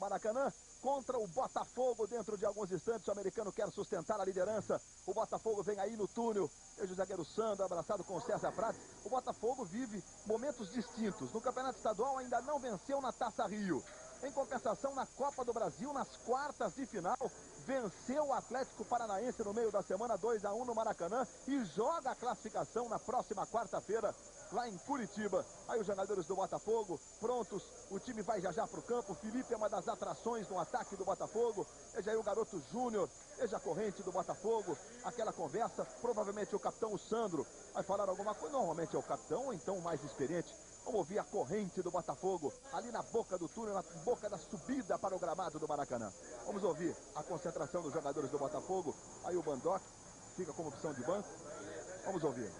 Maracanã contra o Botafogo. Dentro de alguns instantes o americano quer sustentar a liderança. O Botafogo vem aí no túnel. Veja o zagueiro Sandro abraçado com o César Prates. O Botafogo vive momentos distintos. No Campeonato Estadual ainda não venceu na Taça Rio. Em compensação, na Copa do Brasil, nas quartas de final, venceu o Atlético Paranaense no meio da semana, 2-1 no Maracanã, e joga a classificação na próxima quarta-feira, lá em Curitiba. Aí os jogadores do Botafogo, prontos, o time vai já para o campo. Felipe é uma das atrações no ataque do Botafogo. Veja aí o garoto Júnior, veja a corrente do Botafogo, aquela conversa, provavelmente o capitão, o Sandro, vai falar alguma coisa, normalmente é o capitão, ou então o mais experiente. Vamos ouvir a corrente do Botafogo, ali na boca do túnel, na boca da subida para o gramado do Maracanã. Vamos ouvir a concentração dos jogadores do Botafogo. Aí o Bandoc fica como opção de banco. Vamos ouvir.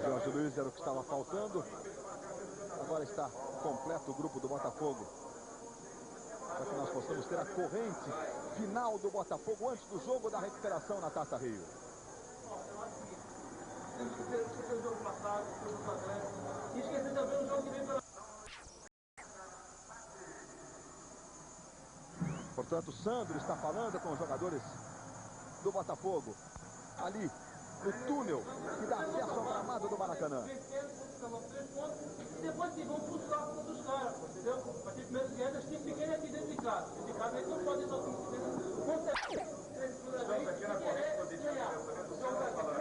Jorge Luiz era o que estava faltando. Agora está completo o grupo do Botafogo, para que nós possamos ter a corrente final do Botafogo antes do jogo da recuperação na Taça Rio. Esquecer o jogo passado, o Atlético, e esquecer também o jogo que vem pela... Portanto, Sandro está falando com os jogadores do Botafogo, ali no túnel que dá acesso ao gramado do Maracanã. Depois que vão pro saco dos caras, entendeu? Mas tem primeiro ganhar, esse time pequeno aqui dentro de casa. Dentro de casa eles não podem só estamos aqui na corrente positiva.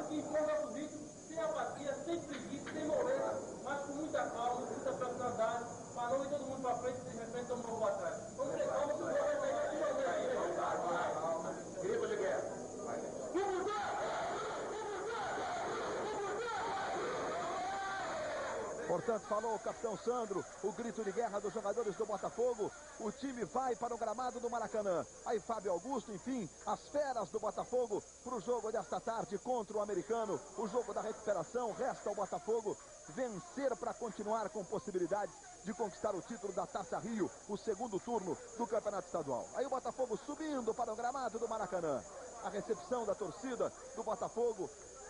O que informa o vídeo, sem apatia, sem preguiça, sem moleza, mas com muita calma, muita personalidade, para não ir todo mundo para frente e de repente tomar um gol atrás. Vamos ter calma que o gol vai sair daqui uma vez. Grito de guerra. Portanto, falou o capitão Sandro, o grito de guerra dos jogadores do Botafogo. O time vai para o gramado do Maracanã. Aí Fábio Augusto, enfim, as feras do Botafogo para o jogo desta tarde contra o americano. O jogo da recuperação. Resta ao Botafogo vencer para continuar com possibilidades de conquistar o título da Taça Rio, o segundo turno do Campeonato Estadual. Aí o Botafogo subindo para o gramado do Maracanã. A recepção da torcida do Botafogo,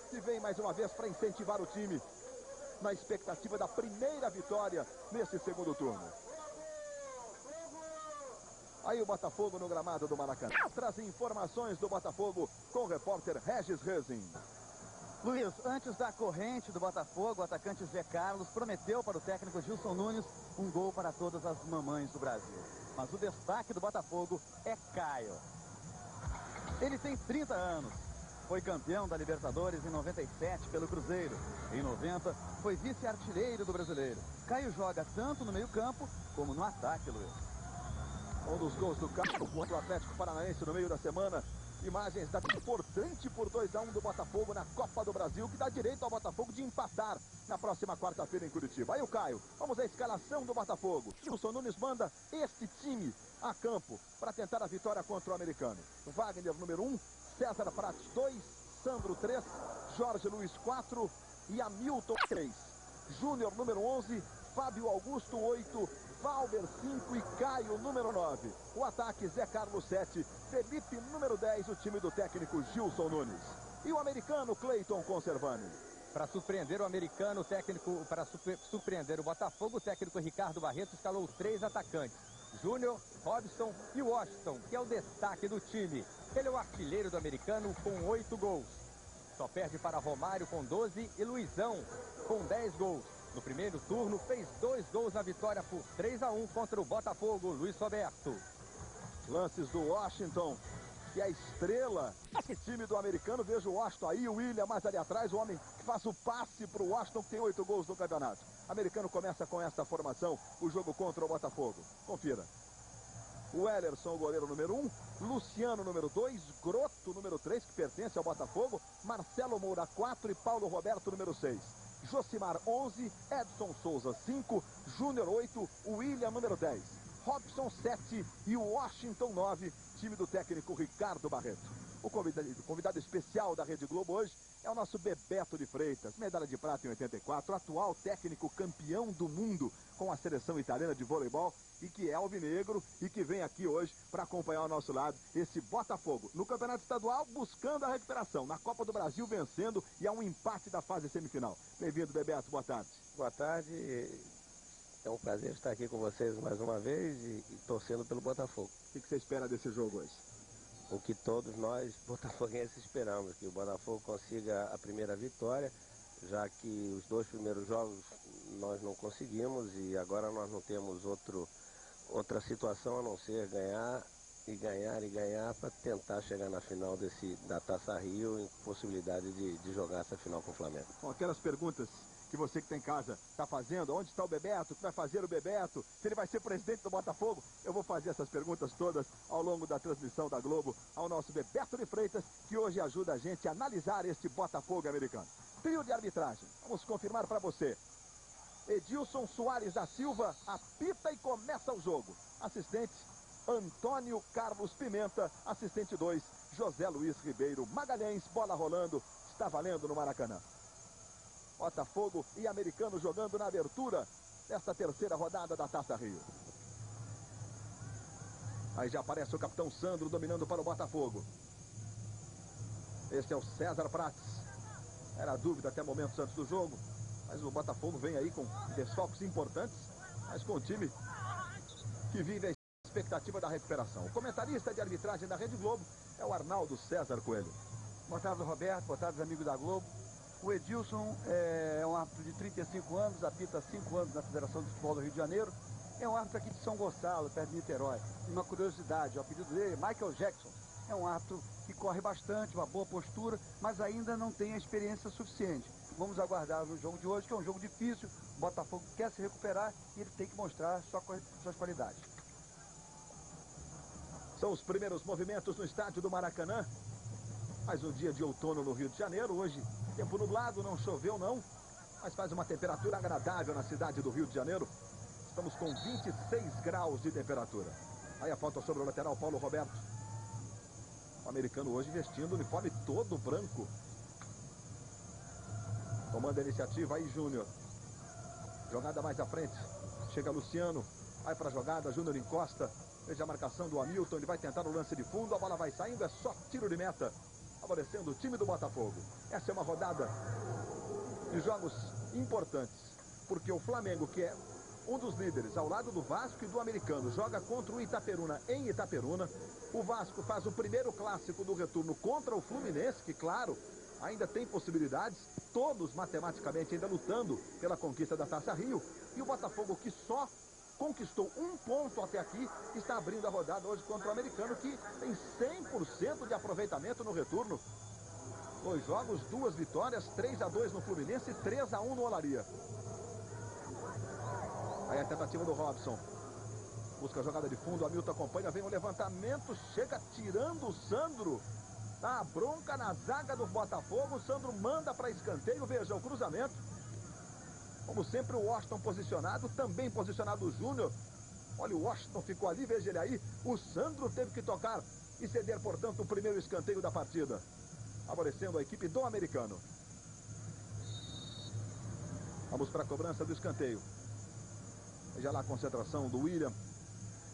que vem mais uma vez para incentivar o time na expectativa da primeira vitória nesse segundo turno. Aí o Botafogo no gramado do Maracanã. Traz informações do Botafogo com o repórter Regis Rezin. Luiz, antes da corrente do Botafogo, o atacante Zé Carlos prometeu para o técnico Gilson Nunes um gol para todas as mamães do Brasil. Mas o destaque do Botafogo é Caio. Ele tem 30 anos. Foi campeão da Libertadores em 97 pelo Cruzeiro. Em 90, foi vice-artilheiro do Brasileiro. Caio joga tanto no meio-campo como no ataque, Luiz. Um dos gols do Caio contra o Atlético Paranaense no meio da semana. Imagens da importante por 2-1 do Botafogo na Copa do Brasil, que dá direito ao Botafogo de empatar na próxima quarta-feira em Curitiba. Aí o Caio, vamos à escalação do Botafogo. Gilson Nunes manda este time a campo para tentar a vitória contra o americano. Wagner, número 1. César Prates 2, Sandro 3, Jorge Luiz 4 e Hamilton 3. Júnior número 11, Fábio Augusto 8, Valber 5 e Caio número 9. O ataque Zé Carlos 7, Felipe número 10, o time do técnico Gilson Nunes. E o americano Cleiton Conservani. Para surpreender o americano, o técnico, para surpreender o Botafogo, o técnico Ricardo Barreto escalou 3 atacantes. Júnior, Robson e Washington, que é o destaque do time. Ele é o artilheiro do americano com 8 gols. Só perde para Romário com 12 e Luizão com 10 gols. No primeiro turno fez 2 gols na vitória por 3-1 contra o Botafogo, Luiz Roberto. Lances do Washington, que é a estrela. Esse time do americano, veja o Washington aí, o William mais ali atrás, o homem que faz o passe para o Washington, que tem 8 gols no campeonato. O americano começa com esta formação, o jogo contra o Botafogo. Confira. O Ellerson, o goleiro número 1, Luciano número 2, Groto número 3, que pertence ao Botafogo, Marcelo Moura 4 e Paulo Roberto número 6. Josimar 11, Edson Souza 5, Júnior 8, William número 10. Robson 7 e o Washington 9, time do técnico Ricardo Barreto. O convidado especial da Rede Globo hoje é o nosso Bebeto de Freitas, medalha de prata em 84, atual técnico campeão do mundo com a seleção italiana de voleibol e que é alvinegro e que vem aqui hoje para acompanhar ao nosso lado esse Botafogo no Campeonato Estadual buscando a recuperação, na Copa do Brasil vencendo e há um empate da fase semifinal. Bem-vindo, Bebeto, boa tarde. Boa tarde, é um prazer estar aqui com vocês mais uma vez e torcendo pelo Botafogo. O que você espera desse jogo hoje? O que todos nós botafoguenses esperamos, que o Botafogo consiga a primeira vitória, já que os 2 primeiros jogos nós não conseguimos e agora nós não temos outra situação a não ser ganhar para tentar chegar na final da Taça Rio em possibilidade de jogar essa final com o Flamengo. Com aquelas perguntas que você que está em casa está fazendo, onde está o Bebeto, o que vai fazer o Bebeto, se ele vai ser presidente do Botafogo, eu vou fazer essas perguntas todas ao longo da transmissão da Globo ao nosso Bebeto de Freitas, que hoje ajuda a gente a analisar este Botafogo americano. Trio de arbitragem, vamos confirmar para você. Edilson Soares da Silva apita e começa o jogo. Assistente Antônio Carlos Pimenta, assistente 2, José Luiz Ribeiro Magalhães, bola rolando, está valendo no Maracanã. Botafogo e Americano jogando na abertura desta terceira rodada da Taça Rio. Aí já aparece o capitão Sandro dominando para o Botafogo. Este é o César Prates. Era dúvida até momentos antes do jogo, mas o Botafogo vem aí com desfalques importantes, mas com o time que vive a expectativa da recuperação. O comentarista de arbitragem da Rede Globo é o Arnaldo César Coelho. Boa tarde, Roberto. Boa tarde, amigos da Globo. O Edilson é um árbitro de 35 anos, apita há 5 anos na Federação de Futebol do Rio de Janeiro. É um árbitro aqui de São Gonçalo, perto de Niterói. E uma curiosidade, o apelido dele é Michael Jackson. É um árbitro que corre bastante, uma boa postura, mas ainda não tem a experiência suficiente. Vamos aguardar no jogo de hoje, que é um jogo difícil. O Botafogo quer se recuperar e ele tem que mostrar suas qualidades. São os primeiros movimentos no estádio do Maracanã. Mais um dia de outono no Rio de Janeiro. Hoje, tempo nublado, não choveu não, mas faz uma temperatura agradável na cidade do Rio de Janeiro. Estamos com 26 graus de temperatura. Aí a falta sobre o lateral Paulo Roberto. O americano hoje vestindo o uniforme todo branco. Tomando a iniciativa aí Júnior. Jogada mais à frente. Chega Luciano. Vai para a jogada, Júnior encosta. Veja a marcação do Hamilton, ele vai tentar o lance de fundo. A bola vai saindo, é só tiro de meta. Favorecendo o time do Botafogo. Essa é uma rodada de jogos importantes, porque o Flamengo, que é um dos líderes ao lado do Vasco e do Americano, joga contra o Itaperuna em Itaperuna. O Vasco faz o primeiro clássico do retorno contra o Fluminense, que claro, ainda tem possibilidades, todos matematicamente ainda lutando pela conquista da Taça Rio. E o Botafogo, que só conquistou 1 ponto até aqui, está abrindo a rodada hoje contra o Americano, que tem 100% de aproveitamento no retorno. 2 jogos, 2 vitórias, 3-2 no Fluminense e 3-1 no Olaria. Aí a tentativa do Robson. Busca a jogada de fundo, o Hamilton acompanha, vem o levantamento, chega tirando o Sandro. Dá a bronca na zaga do Botafogo, o Sandro manda para escanteio, veja o cruzamento. Como sempre, o Washington posicionado, também posicionado o Júnior. Olha, o Washington ficou ali, veja ele aí. O Sandro teve que tocar e ceder, portanto, o primeiro escanteio da partida. Favorecendo a equipe do Americano. Vamos para a cobrança do escanteio. Veja lá a concentração do William.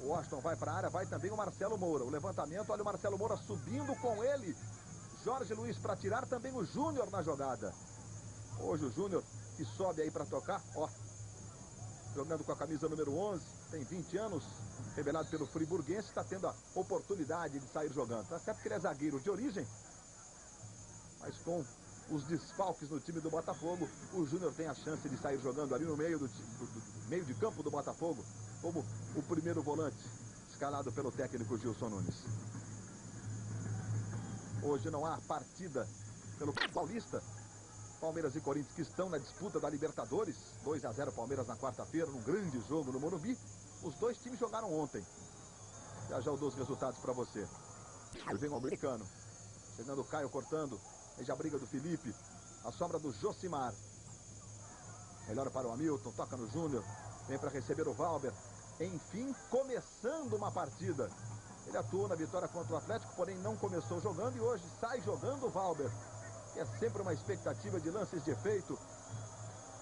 O Washington vai para a área, vai também o Marcelo Moura. O levantamento, olha o Marcelo Moura subindo com ele. Jorge Luiz para tirar, também o Júnior na jogada. Hoje o Júnior que sobe aí para tocar, ó, jogando com a camisa número 11, tem 20 anos, revelado pelo friburguense, está tendo a oportunidade de sair jogando. Tá certo que ele é zagueiro de origem, mas com os desfalques no time do Botafogo, o Júnior tem a chance de sair jogando ali no meio do meio de campo do Botafogo, como o primeiro volante, escalado pelo técnico Gilson Nunes. Hoje não há partida pelo Paulista. Palmeiras e Corinthians que estão na disputa da Libertadores. 2-0 Palmeiras na quarta-feira, num grande jogo no Morumbi. Os dois times jogaram ontem. Já eu dou os resultados para você. Aí vem o americano. Chegando o Caio cortando. Aí já a briga do Felipe. A sobra do Josimar. Melhora para o Hamilton, toca no Júnior. Vem para receber o Valber. Enfim, começando uma partida Ele atuou na vitória contra o Atlético, porém não começou jogando e hoje sai jogando o Valber. Que é sempre uma expectativa de lances de efeito,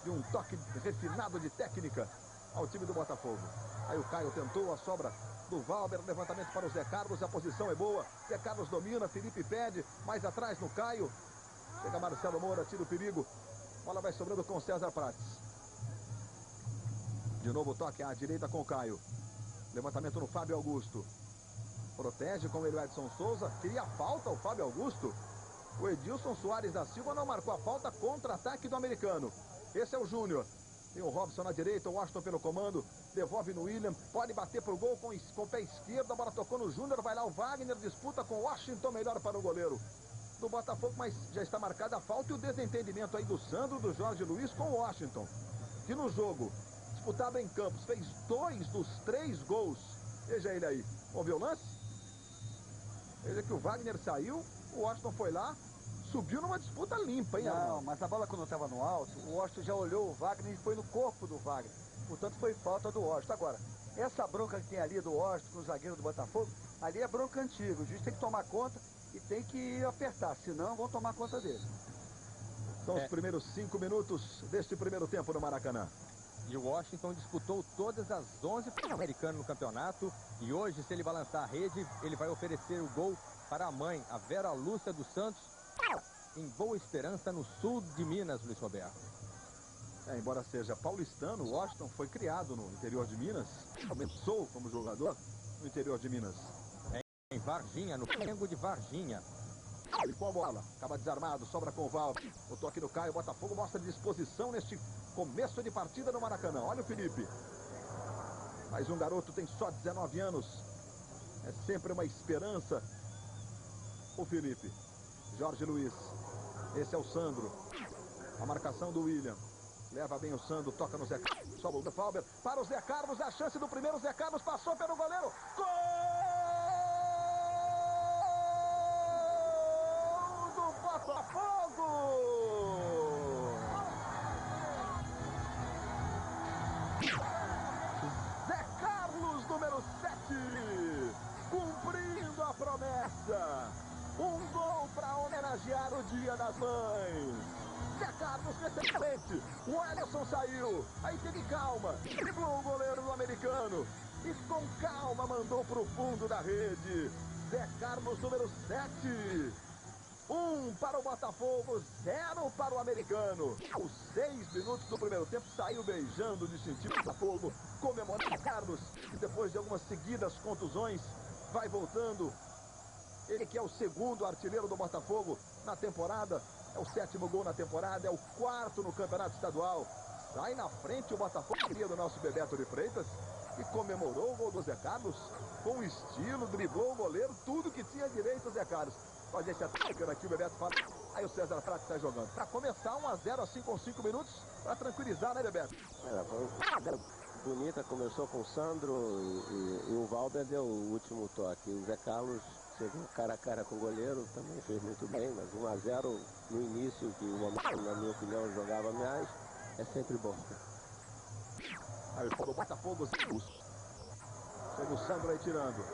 de um toque refinado de técnica ao time do Botafogo. Aí o Caio tentou a sobra do Valber, levantamento para o Zé Carlos, a posição é boa. Zé Carlos domina, Felipe pede, mais atrás no Caio. Chega Marcelo Moura, tira o perigo. Bola vai sobrando com César Prates. De novo toque à direita com o Caio. Levantamento no Fábio Augusto. Protege com ele o Edson Souza. Queria a falta o Fábio Augusto. O Edilson Soares da Silva não marcou a falta, contra-ataque do americano. Esse é o Júnior. Tem o Robson na direita, o Washington pelo comando. Devolve no William, pode bater pro gol com o pé esquerdo. A bola tocou no Júnior, vai lá o Wagner, disputa com o Washington, melhor para o goleiro do Botafogo, mas já está marcada a falta e o desentendimento aí do Sandro, do Jorge Luiz com o Washington, que no jogo disputado em Campos fez 2 dos 3 gols. Veja ele aí, vamos ver o lance? Veja que o Wagner saiu, o Washington foi lá, subiu numa disputa limpa, hein? Não, mas a bola quando estava no alto, o Washington já olhou o Wagner e foi no corpo do Wagner. Portanto, foi falta do Washington. Agora, essa bronca que tem ali do Washington com o zagueiro do Botafogo, ali é bronca antiga. O juiz tem que tomar conta e tem que apertar, senão vão tomar conta dele. São os primeiros 5 minutos deste primeiro tempo no Maracanã. E o Washington disputou todas as 11 para o americano no campeonato. E hoje, se ele balançar a rede, ele vai oferecer o gol para a mãe, a Vera Lúcia dos Santos, em Boa Esperança, no sul de Minas, Luiz Roberto. Embora seja paulistano, o Washington foi criado no interior de Minas. Começou como jogador no interior de Minas. Em Varginha, no Flamengo de Varginha. Ele com a bola, acaba desarmado, sobra com o Val. O toque do Caio, Botafogo mostra disposição neste começo de partida no Maracanã. Olha o Felipe. Mais um garoto, tem só 19 anos. É sempre uma esperança. O Felipe. Jorge Luiz. Esse é o Sandro. A marcação do William. Leva bem o Sandro, toca no Zé Carlos. Sobe o Valber para o Zé Carlos. A chance do primeiro, Zé Carlos passou pelo goleiro. Gol do Botafogo! Zé Carlos, número 7. Cumprindo a promessa. Um gol para homenagear o Dia das Mães. Zé Carlos, excelente. O Ellison saiu. Aí teve calma. Driblou o goleiro do americano. E com calma mandou para o fundo da rede. Zé Carlos, número 7. 1 para o Botafogo, 0 para o americano. Aos 6 minutos do primeiro tempo, saiu beijando de sentido o Botafogo. Comemorando Carlos. E depois de algumas seguidas contusões, vai voltando. Ele que é o segundo artilheiro do Botafogo na temporada. É o 7º gol na temporada, é o 4º no campeonato estadual. Sai na frente o Botafogo, do nosso Bebeto de Freitas, e comemorou o gol do Zé Carlos com estilo, driblou o goleiro, tudo que tinha direito o Zé Carlos. Pode deixar atacando aqui, o Bebeto fala. Aí o César Prates está jogando. Para começar, 1-0 assim com 5 minutos, para tranquilizar, né, Bebeto? Foi bonita, começou com o Sandro e o Valber deu o último toque. O Zé Carlos chegou cara a cara com o goleiro, também fez muito bem, mas 1-0 no início, que o momento, na minha opinião, jogava mais, é sempre bom. Aí o Botafogo, chega o Sandro aí tirando.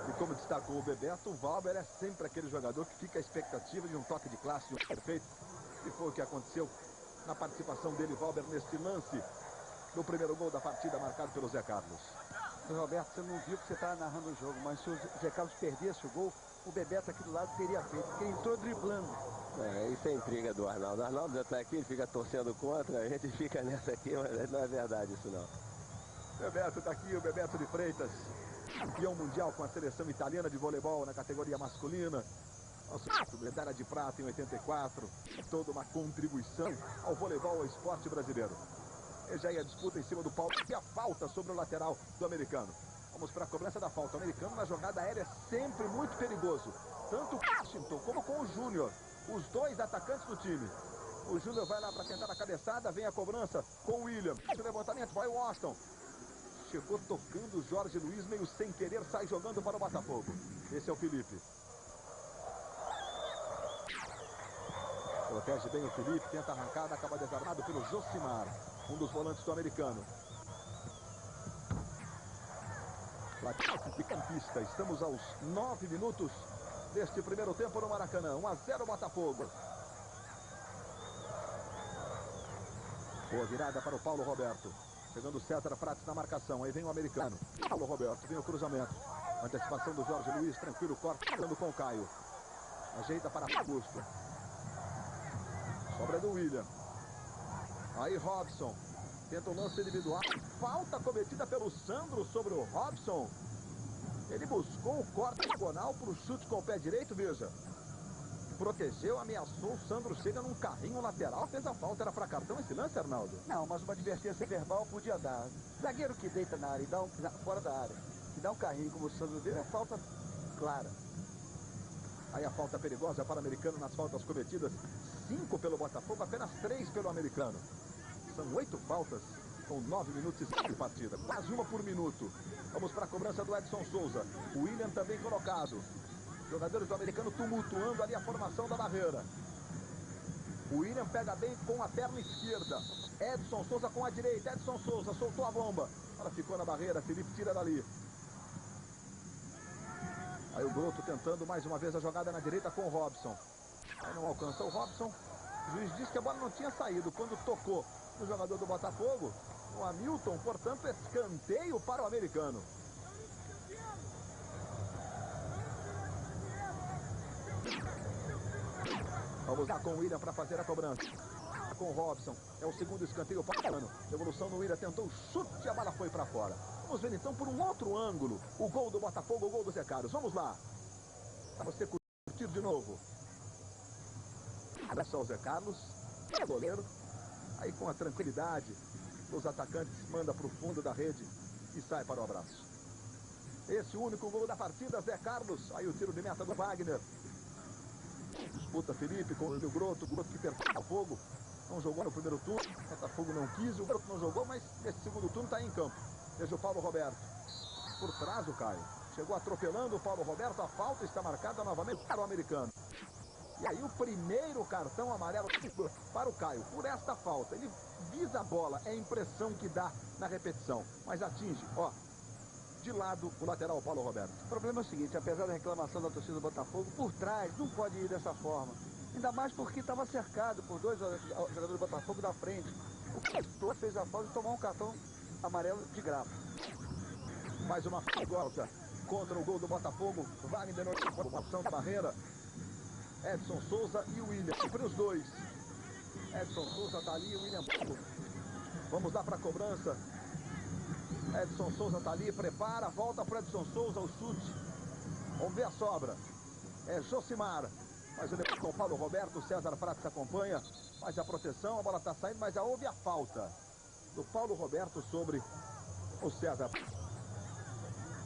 E como destacou o Bebeto, o Valber é sempre aquele jogador que fica a expectativa de um toque de classe, de um perfeito. E foi o que aconteceu na participação dele, Valber, neste lance do primeiro gol da partida, marcado pelo Zé Carlos. Roberto, você não viu que você está narrando o jogo, mas se o Zé Carlos perdesse o gol, o Bebeto aqui do lado teria feito, porque ele entrou driblando. Isso é intriga do Arnaldo. O Arnaldo já está aqui, ele fica torcendo contra, a gente fica nessa aqui, mas não é verdade isso não. Bebeto está aqui, o Bebeto de Freitas, campeão mundial com a seleção italiana de voleibol na categoria masculina. Nosso medalha de prata em 84, toda uma contribuição ao voleibol, ao esporte brasileiro. Já ia a disputa em cima do Paulo e a falta sobre o lateral do americano. Vamos para a cobrança da falta. O americano na jogada aérea é sempre muito perigoso. Tanto o Washington como com o Júnior. Os dois atacantes do time. O Júnior vai lá para tentar a cabeçada. Vem a cobrança com o William. O levantamento vai o Washington. Chegou tocando o Jorge Luiz, meio sem querer, sai jogando para o Botafogo. Esse é o Felipe. Protege bem o Felipe, tenta a arrancada, acaba desarmado pelo Josimar, um dos volantes do americano. de campista. Estamos aos 9 minutos deste primeiro tempo no Maracanã. 1-0 Botafogo. Boa virada para o Paulo Roberto. Chegando o César Prates na marcação. Aí vem o americano. Paulo Roberto, vem o cruzamento. Antecipação do Jorge Luiz, tranquilo, corte, falando com o Caio. Ajeita para Augusto. Sobra do William. Aí Robson. Tenta um lance individual. Falta cometida pelo Sandro sobre o Robson. Ele buscou o corte diagonal para o chute com o pé direito, veja. Protegeu, ameaçou, o Sandro chega num carrinho lateral, fez a falta, era para cartão esse lance, Arnaldo? Não, mas uma advertência verbal podia dar. Zagueiro que deita na área e dá fora da área, que dá um carrinho como o Sandro deu, é falta clara. Aí a falta perigosa para o americano nas faltas cometidas. 5 pelo Botafogo, apenas 3 pelo americano. São 8 faltas com 9 minutos e 5 de partida. Quase uma por minuto. Vamos para a cobrança do Edson Souza. O William também colocado. Jogadores do americano tumultuando ali a formação da barreira. O William pega bem com a perna esquerda. Edson Souza com a direita. Edson Souza soltou a bomba. Ela ficou na barreira. Felipe tira dali. Aí o Groto tentando mais uma vez a jogada na direita com o Robson. Aí não alcança o Robson. O juiz disse que a bola não tinha saído quando tocou no jogador do Botafogo. O Hamilton, portanto, escanteio para o americano. Vamos lá com o William para fazer a cobrança. Com o Robson. É o segundo escanteio para o americano. Devolução no William, tentou o chute e a bola foi para fora. Vamos ver então por um outro ângulo o gol do Botafogo, o gol do Zé Carlos. Vamos lá. Para você curtir de novo. Olha só o Zé Carlos. É goleiro. Aí com a tranquilidade dos atacantes, manda para o fundo da rede e sai para o abraço. Esse único gol da partida, Zé Carlos. Aí o tiro de meta do Wagner. Disputa Felipe com o Groto que perdeu o fogo. Não jogou no primeiro turno. O Botafogo não quis, o Groto não jogou, mas nesse segundo turno está em campo. Veja o Paulo Roberto. Por trás o Caio. Chegou atropelando o Paulo Roberto. A falta está marcada novamente para o americano. E aí o primeiro cartão amarelo para o Caio. Por esta falta. Ele visa a bola. É a impressão que dá na repetição. Mas atinge, ó. De lado, o lateral Paulo Roberto. O problema é o seguinte, apesar da reclamação da torcida do Botafogo, por trás não pode ir dessa forma. Ainda mais porque estava cercado por 2 jogadores do Botafogo da frente. O Castor fez a falta de tomar um cartão amarelo de graça. Mais uma falta contra o gol do Botafogo. Wagner na formação da barreira. Edson Souza e o William. Sempre os dois. Edson Souza está ali e o William. Vamos lá para a cobrança. Edson Souza está ali, prepara, volta para Edson Souza, o chute. Vamos ver a sobra. É Josimar. Mas ele com o Paulo Roberto, o César Prates acompanha. Faz a proteção, a bola está saindo, mas já houve a falta do Paulo Roberto sobre o César.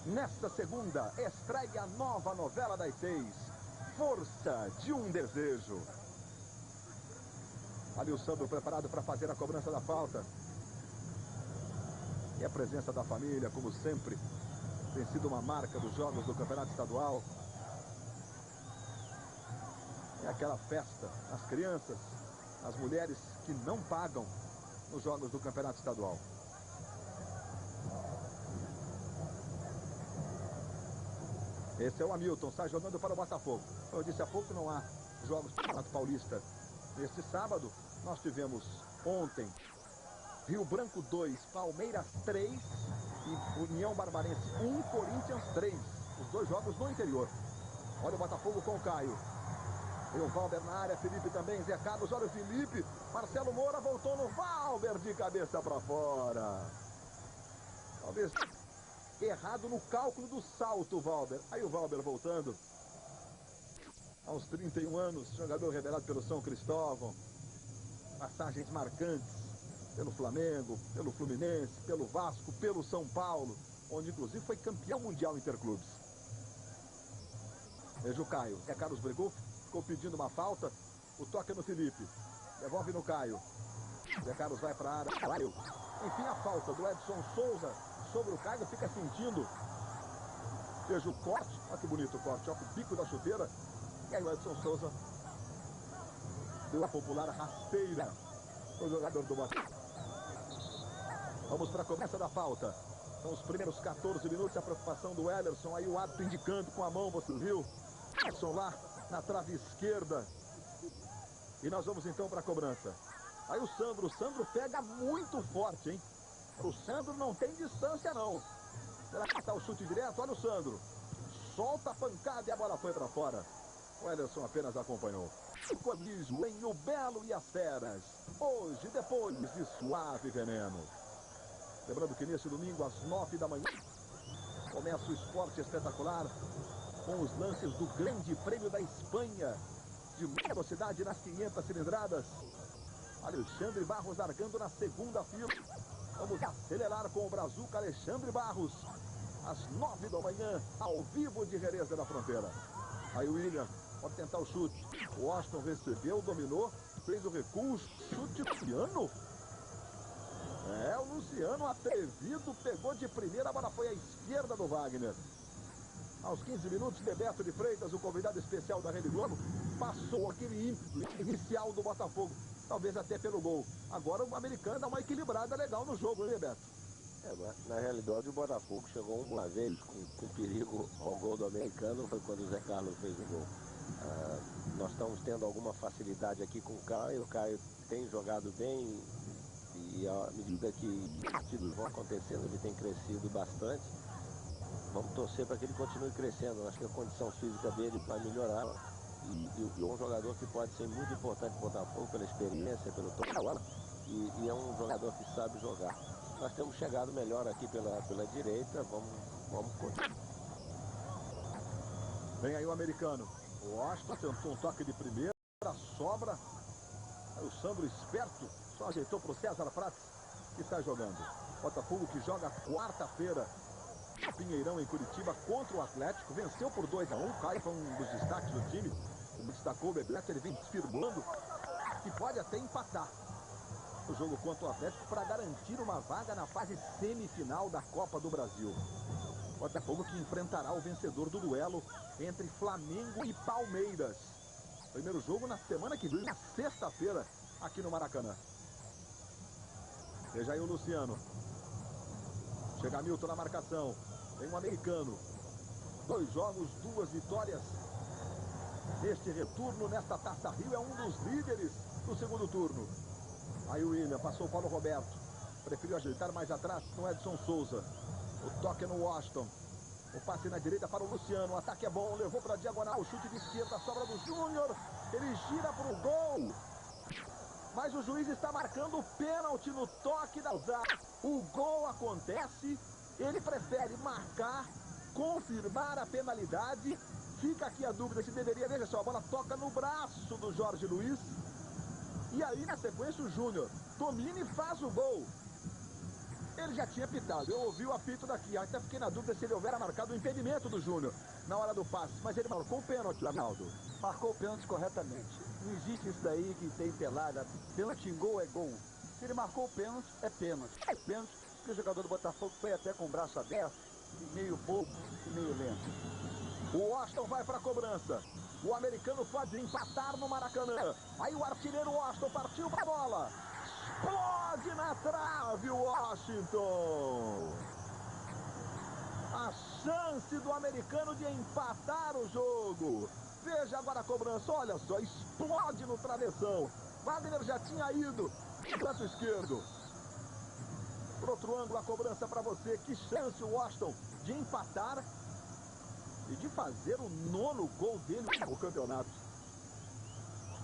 Nesta segunda, estreia a nova novela das 6. Força de um Desejo. Ali o Sandro preparado para fazer a cobrança da falta. E a presença da família, como sempre, tem sido uma marca dos jogos do Campeonato Estadual. É aquela festa, as crianças, as mulheres que não pagam nos jogos do Campeonato Estadual. Esse é o Hamilton, sai jogando para o Botafogo. Eu disse há pouco que não há jogos do Campeonato Paulista. Neste sábado, nós tivemos ontem Rio Branco 2, Palmeiras 3 e União Barbarense 1, Corinthians 3. Os dois jogos no interior. Olha o Botafogo com o Caio. E o Valber na área, Felipe também, Zé Carlos, olha o Felipe. Marcelo Moura voltou no Valber de cabeça para fora. Talvez errado no cálculo do salto, Valber. Aí o Valber voltando. Aos 31 anos, jogador revelado pelo São Cristóvão. Passagens marcantes. Pelo Flamengo, pelo Fluminense, pelo Vasco, pelo São Paulo, onde inclusive foi campeão mundial interclubes. Veja o Caio. Zé Carlos brigou, ficou pedindo uma falta. O toque no Felipe. Devolve no Caio. Zé Carlos vai para a área. Caio. Enfim, a falta do Edson Souza sobre o Caio, fica sentindo. Veja o corte. Olha que bonito o corte. Olha o bico da chuteira. E aí o Edson Souza deu a popular rasteira o jogador do Botafogo. Vamos para a cobrança da falta. São os primeiros 14 minutos, a preocupação do Ellerson, aí o árbitro indicando com a mão, você viu? Ellerson lá na trave esquerda. E nós vamos então para a cobrança. Aí o Sandro pega muito forte, hein? O Sandro não tem distância não. Será que está o chute direto? Olha o Sandro. Solta a pancada e a bola foi para fora. O Ellerson apenas acompanhou. Colismo em O Belo e as Feras. Hoje, depois de Suave Veneno. Lembrando que nesse domingo, às 9 da manhã, começa o esporte espetacular com os lances do Grande Prêmio da Espanha de velocidade nas 500 cilindradas. Alexandre Barros largando na segunda fila. Vamos acelerar com o Brazuca Alexandre Barros. Às 9 da manhã, ao vivo de Jerez da Fronteira. Aí o William pode tentar o chute. O Washington recebeu, dominou, fez o recuo, chute Luciano. É, o Luciano atrevido, pegou de primeira, a bola foi à esquerda do Wagner. Aos 15 minutos, Bebeto de Freitas, o convidado especial da Rede Globo, passou aquele ímpeto inicial do Botafogo, talvez até pelo gol. Agora o americano dá uma equilibrada legal no jogo, hein, Bebeto? Na realidade, o Botafogo chegou uma vez com perigo ao gol do americano, foi quando o Zé Carlos fez o gol. Nós estamos tendo alguma facilidade aqui com o Caio tem jogado bem, e à medida que os partidos vão acontecendo, ele tem crescido bastante. Vamos torcer para que ele continue crescendo. Acho que a condição física dele vai melhorar. E é um jogador que pode ser muito importante para o Botafogo pela experiência, pelo toque. E é um jogador que sabe jogar. Nós temos chegado melhor aqui pela direita. Vamos continuar. Vem aí o americano. O Washington tentou um toque de primeira, sobra. Aí o Sandro esperto, só ajeitou para o César Prates, que está jogando. Botafogo que joga quarta-feira. Pinheirão em Curitiba contra o Atlético, venceu por 2-1, Caio foi um dos destaques do time, como destacou o Bebeto, ele vem firmando e pode até empatar o jogo contra o Atlético para garantir uma vaga na fase semifinal da Copa do Brasil. Botafogo que enfrentará o vencedor do duelo entre Flamengo e Palmeiras. Primeiro jogo na semana que vem, na sexta-feira, aqui no Maracanã. Veja aí o Luciano. Chega Milton na marcação. Tem um americano. 2 jogos, 2 vitórias. Neste retorno, nesta Taça Rio, é um dos líderes do segundo turno. Aí o William passou o Paulo Roberto. Preferiu ajeitar mais atrás no Edson Souza. O toque no Washington. O passe na direita para o Luciano. O ataque é bom, levou para a diagonal. O chute de esquerda, sobra do Júnior. Ele gira para o gol. Mas o juiz está marcando o pênalti no toque da zaga. O gol acontece, ele prefere marcar, confirmar a penalidade. Fica aqui a dúvida se deveria, veja só, a bola toca no braço do Jorge Luiz. E aí na sequência o Júnior domina e faz o gol. Ele já tinha pitado, eu ouvi o apito daqui, até fiquei na dúvida se ele houvera marcado o impedimento do Júnior na hora do passe. Mas ele marcou o pênalti, Arnaldo. Marcou o pênalti corretamente. Não existe isso daí que tem pelada. Pênalti em gol é gol. Se ele marcou o pênalti, é pênalti. É pênalti porque o jogador do Botafogo foi até com o braço aberto, meio bobo e meio lento. O Washington vai para a cobrança. O americano pode empatar no Maracanã. Aí o artilheiro Washington partiu para a bola. Explode na trave o Washington. A chance do americano de empatar o jogo. Veja agora a cobrança, olha só, explode no travessão. Wagner já tinha ido no canto esquerdo. Por outro ângulo, a cobrança para você. Que chance o Washington de empatar e de fazer o 9º gol dele no campeonato.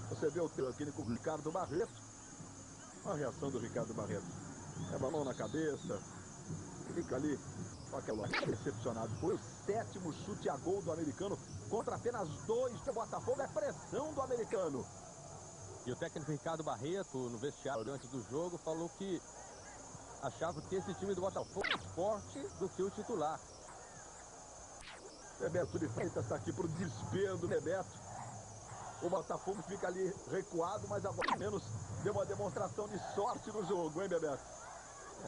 Você vê o técnico Ricardo Barreto. A reação do Ricardo Barreto. É balão na cabeça. Fica ali com aquela decepcionado. Foi o 7º chute a gol do americano contra apenas 2 do Botafogo. É pressão do americano. E o técnico Ricardo Barreto, no vestiário antes do jogo, falou que achava que esse time do Botafogo é mais forte do que o titular. Bebeto de Freitas está aqui para o desespero do Bebeto. O Botafogo fica ali recuado, mas agora menos deu uma demonstração de sorte no jogo, hein, Bebeto?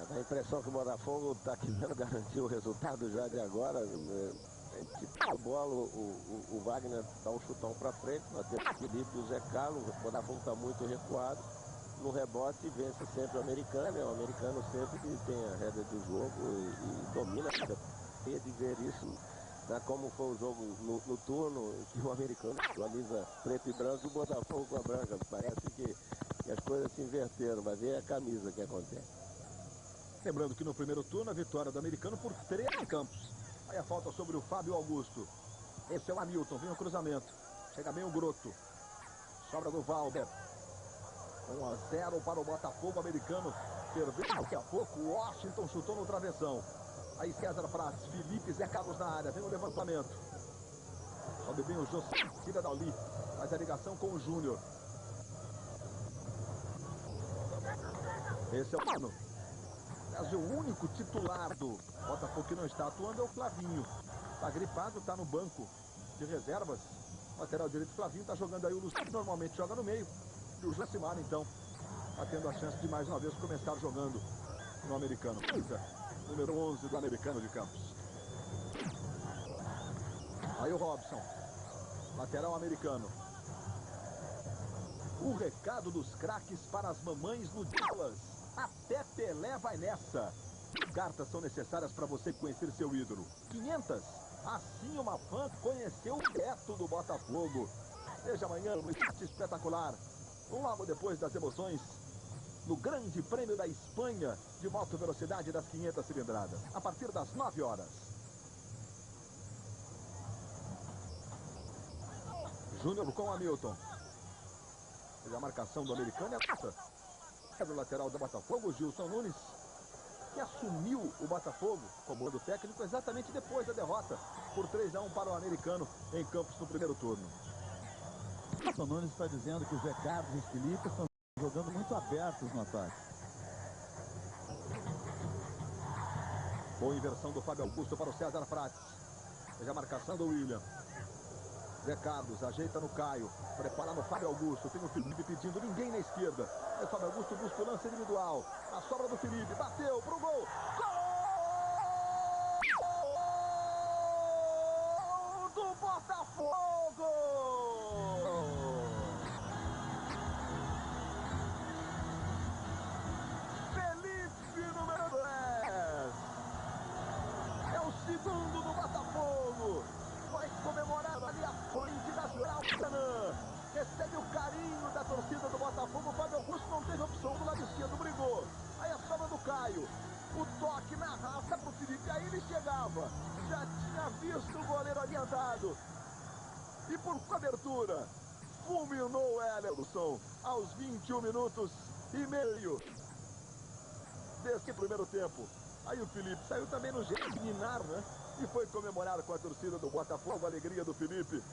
Dá a impressão que o Botafogo está querendo garantir o resultado já de agora. A bola, o Wagner dá um chutão para frente, nós temos o Felipe e o Zé Carlos. O Botafogo está muito recuado. no rebote vence sempre o americano. O americano sempre tem a rédea do jogo e domina. E de ver isso, né, como foi o jogo no turno, que o americano camisa preto e branco e o Botafogo com a branca. Parece que as coisas se inverteram, mas é a camisa que acontece. Lembrando que no primeiro turno a vitória do americano por 3 campos. Aí a falta sobre o Fábio Augusto. Esse é o Hamilton, vem o cruzamento. Chega bem o Groto. Sobra do Valber. 1-0 para o Botafogo americano. Perdeu daqui a pouco. O Washington chutou no travessão. Aí César Prates, Felipe, Zé Carlos na área. Vem o levantamento. Sobe bem o José, tira dali. Faz a ligação com o Júnior. Esse é o Mano. Mas o único titular do Botafogo que não está atuando é o Flavinho. Está gripado, está no banco de reservas. Lateral direito, Flavinho está jogando aí. O Luciano normalmente joga no meio. E o Josimar, então, está tendo a chance de mais uma vez começar jogando no americano. Número 11 do americano de Campos. Aí o Robson. Lateral americano. O recado dos craques para as mamães no Dallas. Até Pelé vai nessa. Cartas são necessárias para você conhecer seu ídolo. 500. Assim uma fã conheceu o teto do Botafogo. Veja amanhã um empate espetacular. Logo depois das emoções no Grande Prêmio da Espanha de moto velocidade das 500 cilindradas. A partir das 9 horas. Júnior com Hamilton. A marcação do americano é a do lateral do Botafogo, Gilson Nunes, que assumiu o Botafogo como técnico exatamente depois da derrota por 3-1 para o americano em Campos no primeiro turno. Gilson Nunes está dizendo que o Zé Carlos e o Felipe estão jogando muito abertos no ataque. Boa inversão do Fábio Augusto para o César Prates. Veja a marcação do William. Zé Carlos ajeita no Caio, prepara no Fábio Augusto, tem o Felipe pedindo, ninguém na esquerda. É o Fábio Augusto busca o lance individual. A sobra do Felipe, bateu pro gol. Gol do Botafogo! Felipe, número 10. É o segundo do Botafogo. Vai comemorar ali a frente da Maracanã. Recebe o carinho da torcida do Botafogo. O Fábio Augusto não teve opção do lado esquerdo, brigou. Aí a sobra do Caio. O toque na raça pro Felipe. Aí ele chegava. Já tinha visto o goleiro adiantado. E por cobertura, fulminou o Ellerson aos 21 minutos e meio desse primeiro tempo. Aí o Felipe saiu também no jeito de ninar, né? E foi comemorar com a torcida do Botafogo. A alegria do Felipe.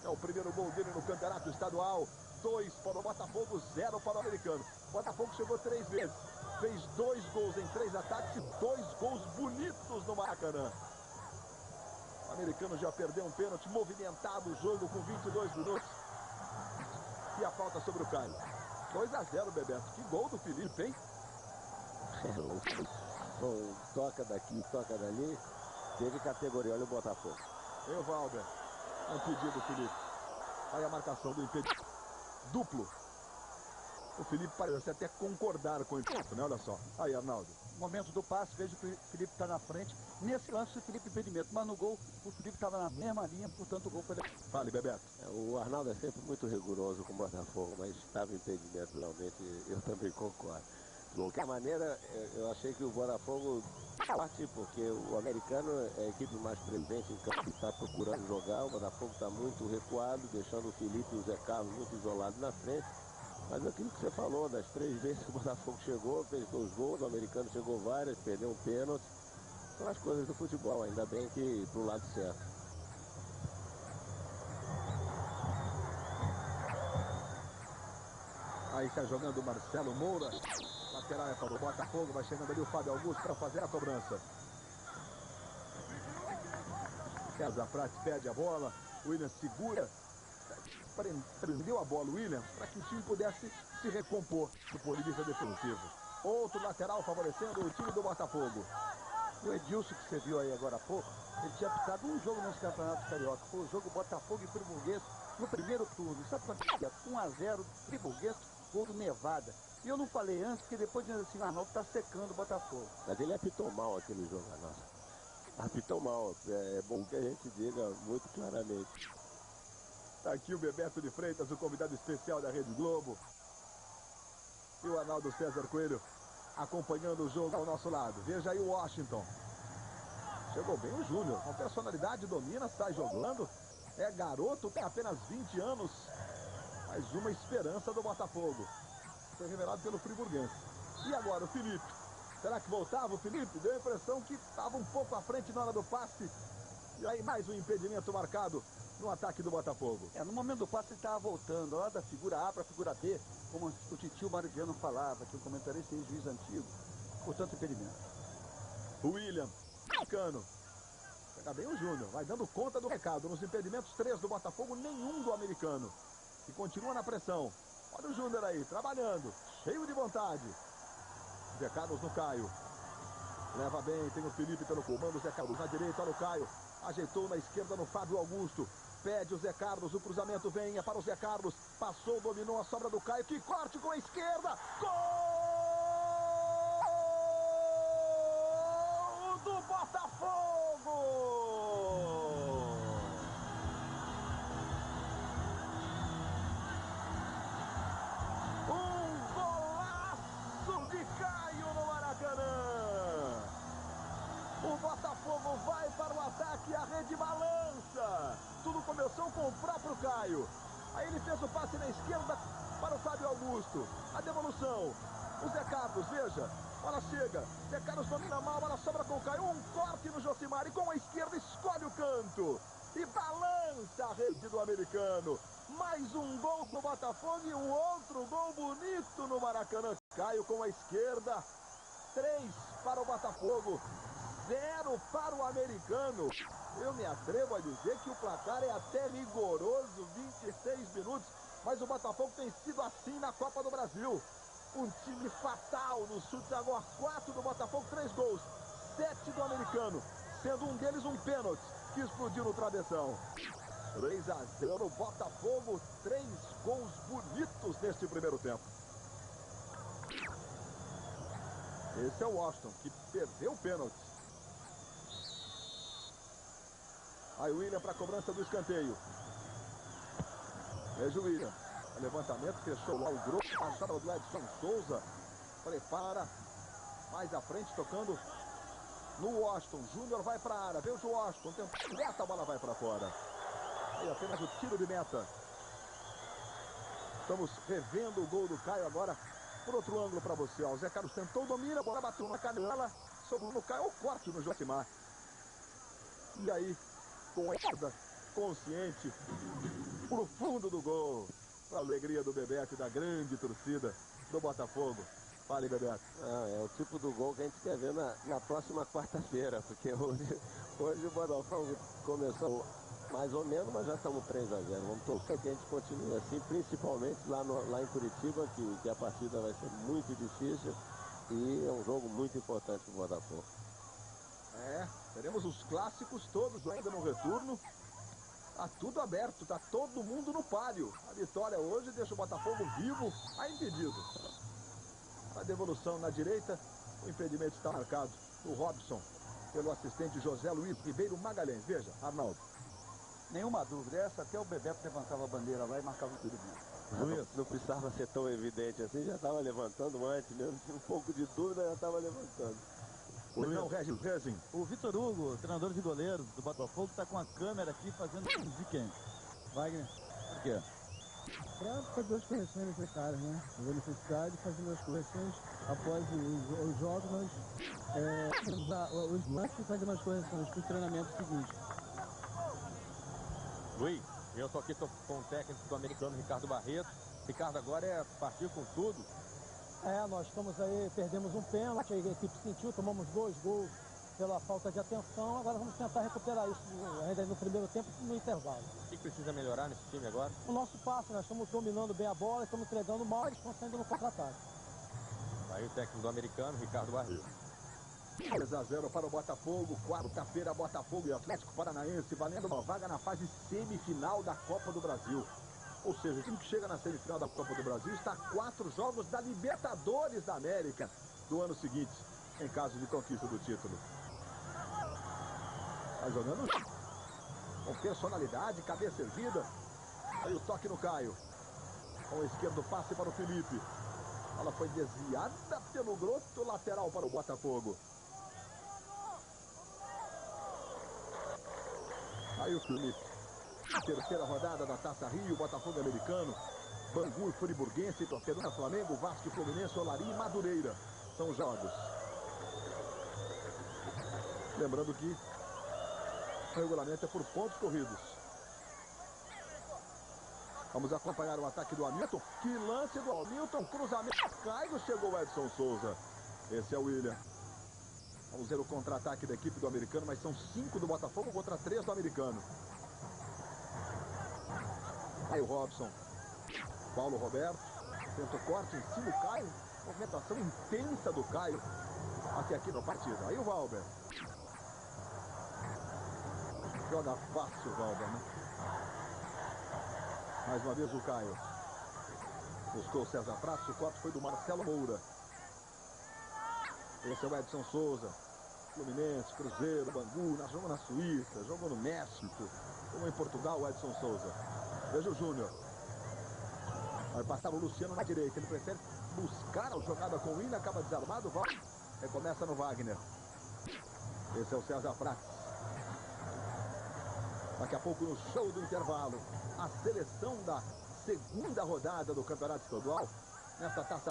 É o primeiro gol dele no campeonato estadual. 2 para o Botafogo, 0 para o americano. O Botafogo chegou 3 vezes. Fez 2 gols em 3 ataques e 2 gols bonitos no Maracanã. O americano já perdeu um pênalti, movimentado o jogo com 22 minutos. E a falta sobre o Caio. 2-0, Bebeto. Que gol do Felipe, hein? Bom, toca daqui, toca dali. Teve categoria, olha o Botafogo. E o Valber. Um pedido, Felipe. Aí a marcação do impedimento. Duplo. O Felipe parece até concordar com o impedimento, né? Olha só. Aí, Arnaldo. Momento do passe, vejo que o Felipe está na frente. Nesse lance, o Felipe impedimento. Mas no gol, o Felipe estava na mesma linha, portanto o gol foi... Fale, Bebeto. O Arnaldo é sempre muito rigoroso com o Botafogo, mas estava impedimento, realmente, eu também concordo. De qualquer maneira, eu achei que o Botafogo parte, porque o americano é a equipe mais presente em campo, está procurando jogar. O Botafogo está muito recuado, deixando o Felipe e o Zé Carlos muito isolados na frente. Mas aquilo que você falou, das 3 vezes que o Botafogo chegou, fez 2 gols, o americano chegou várias, perdeu um pênalti. São as coisas do futebol, ainda bem que pro lado certo. Aí está jogando o Marcelo Moura. Lateral é para o Botafogo. Vai chegando ali o Fábio Augusto para fazer a cobrança. César Prates perde a bola. O William segura. Prendeu a bola o William para que o time pudesse se recompor do ponto de vista defensivo. Outro lateral favorecendo o time do Botafogo. O Edilson, que você viu aí agora há pouco, ele tinha apitado um jogo nesse campeonato carioca. Foi o jogo Botafogo e Friburguês no primeiro turno. Sabe quanto é? 1-0, Friburguês, gol do Nevada. E eu não falei antes, porque depois dizendo assim, o Arnaldo tá secando o Botafogo. Mas ele apitou mal aquele jogo, Arnaldo. Apitou mal. É bom que a gente diga muito claramente. Tá aqui o Bebeto de Freitas, o convidado especial da Rede Globo. E o Arnaldo César Coelho acompanhando o jogo ao nosso lado. Veja aí o Washington. Chegou bem o Júnior. Com personalidade, domina, sai jogando. É garoto, tem apenas 20 anos. Mais uma esperança do Botafogo. Foi revelado pelo friburguense. E agora o Felipe. Será que voltava o Felipe? Deu a impressão que estava um pouco à frente na hora do passe. E aí mais um impedimento marcado no ataque do Botafogo. No momento do passe ele estava voltando, lá da figura A para a figura B, como o titio Mariviano falava, que o comentarista e juiz antigo, portanto impedimento. O William, Cano. Pega bem o Júnior, vai dando conta do recado. Nos impedimentos, 3 do Botafogo, nenhum do americano. E continua na pressão. Olha o Júnior aí, trabalhando, cheio de vontade. Zé Carlos no Caio. Leva bem, tem o Felipe pelo comando, Zé Carlos na direita, olha o Caio. Ajeitou na esquerda no Fábio Augusto. Pede o Zé Carlos, o cruzamento vem, é para o Zé Carlos. Passou, dominou a sobra do Caio. Que corte com a esquerda. Gol do Botafogo! Um golaço de Caio no Maracanã. O Botafogo vai para o ataque e a rede balança. Tudo começou com o próprio Caio. Aí ele fez o passe na esquerda para o Fábio Augusto. A devolução. O Zé Carlos, veja. Bola chega. Zé Carlos domina mal, bola sobra com o Caio. Um corte no Josimar e com a esquerda escolhe o canto. E balança a rede do americano. Mais um gol no Botafogo e um outro gol bonito no Maracanã. Caio com a esquerda. 3 para o Botafogo. 0 para o americano. Eu me atrevo a dizer que o placar é até rigoroso, 26 minutos, mas o Botafogo tem sido assim na Copa do Brasil. Um time fatal no chute agora, 4 do Botafogo, 3 gols, 7 do americano, sendo um deles um pênalti que explodiu no travessão. 3-0 Botafogo, 3 gols bonitos neste primeiro tempo. Esse é o Washington, que perdeu o pênalti. Aí o William para a cobrança do escanteio. Veja o William. O levantamento, fechou lá o grupo. Passada do Edson Souza. Prepara. Mais à frente, tocando no Washington. Júnior vai para a área. Veja o Washington. Tenta meta, a bola vai para fora. Aí apenas o tiro de meta. Estamos revendo o gol do Caio agora. Por outro ângulo para você. Ó. O Zé Carlos tentou, domina. A bola bateu na canela. Sobrou no Caio. O corte no Josimar. E aí, com a esquerda consciente, pro fundo do gol, a alegria do Bebeto e da grande torcida do Botafogo. Fale, Bebeto. É o tipo do gol que a gente quer ver na próxima quarta-feira, porque hoje o Botafogo começou mais ou menos, mas já estamos 3-0. Vamos torcer que a gente continue assim, principalmente lá em Curitiba, que a partida vai ser muito difícil e é um jogo muito importante para o Botafogo. Teremos os clássicos todos ainda no retorno. Tá tudo aberto, tá todo mundo no páreo. A vitória hoje deixa o Botafogo vivo, a impedido. A devolução na direita, o impedimento está marcado no Robson, pelo assistente José Luiz Ribeiro Magalhães. Veja, Arnaldo. Nenhuma dúvida, essa até o Bebeto levantava a bandeira lá e marcava o impedimento. Não precisava ser tão evidente assim, já estava levantando antes mesmo. Um pouco de dúvida, já estava levantando. Não, Regis Rezin. O Vitor Hugo, treinador de goleiros do Botafogo, está com a câmera aqui fazendo de quem? Wagner? Por quê? Para fazer as correções necessárias, né? Fazer necessidade, fazendo as correções após os jogos, os lances fazendo as correções para o treinamento seguinte. Luiz, eu estou aqui com o técnico do americano Ricardo Barreto. Ricardo, agora é partir com tudo. Nós estamos aí, perdemos um pênalti, a equipe sentiu, tomamos 2 gols pela falta de atenção, agora vamos tentar recuperar isso ainda no primeiro tempo no intervalo. O que precisa melhorar nesse time agora? O nosso passe, nós estamos dominando bem a bola, estamos entregando mal, eles estão saindo no contra-ataque. Aí o técnico do americano, Ricardo Barreto. 3-0 para o Botafogo, quarta-feira Botafogo e Atlético Paranaense, valendo uma vaga na fase semifinal da Copa do Brasil. Ou seja, o time que chega na semifinal da Copa do Brasil está a 4 jogos da Libertadores da América do ano seguinte, em caso de conquista do título. Tá jogando com personalidade, cabeça erguida. Aí o toque no Caio. Com o esquerdo, passe para o Felipe. Ela foi desviada pelo Groto, lateral para o Botafogo. Aí o Felipe. Terceira rodada da Taça Rio, Botafogo americano, Bangu e Friburguense, Torcedor Flamengo, Vasco e Fluminense, Olaria e Madureira. São os jogos. Lembrando que o regulamento é por pontos corridos. Vamos acompanhar o ataque do Hamilton. Que lance do Hamilton, cruzamento. Caio, chegou o Edson Souza. Esse é o William. Vamos ver o contra-ataque da equipe do americano, mas são 5 do Botafogo contra 3 do americano. Aí o Robson. Paulo Roberto. Tenta o corte em cima do Caio. Movimentação intensa do Caio até aqui na partida. Aí o Valber. Joga fácil o Valber, né? Mais uma vez o Caio. Buscou o César Pratos. O corte foi do Marcelo Moura. Esse é o Edson Souza. Fluminense, Cruzeiro, Bangu. Jogou na Suíça, jogou no México. Jogou em Portugal o Edson Souza. Veja o Júnior. Vai passar o Luciano na direita. Ele prefere buscar a jogada com o Willian. Acaba desarmado. Recomeça no Wagner. Esse é o César Prates. Daqui a pouco no show do intervalo. A seleção da segunda rodada do Campeonato Estadual. Nesta taça.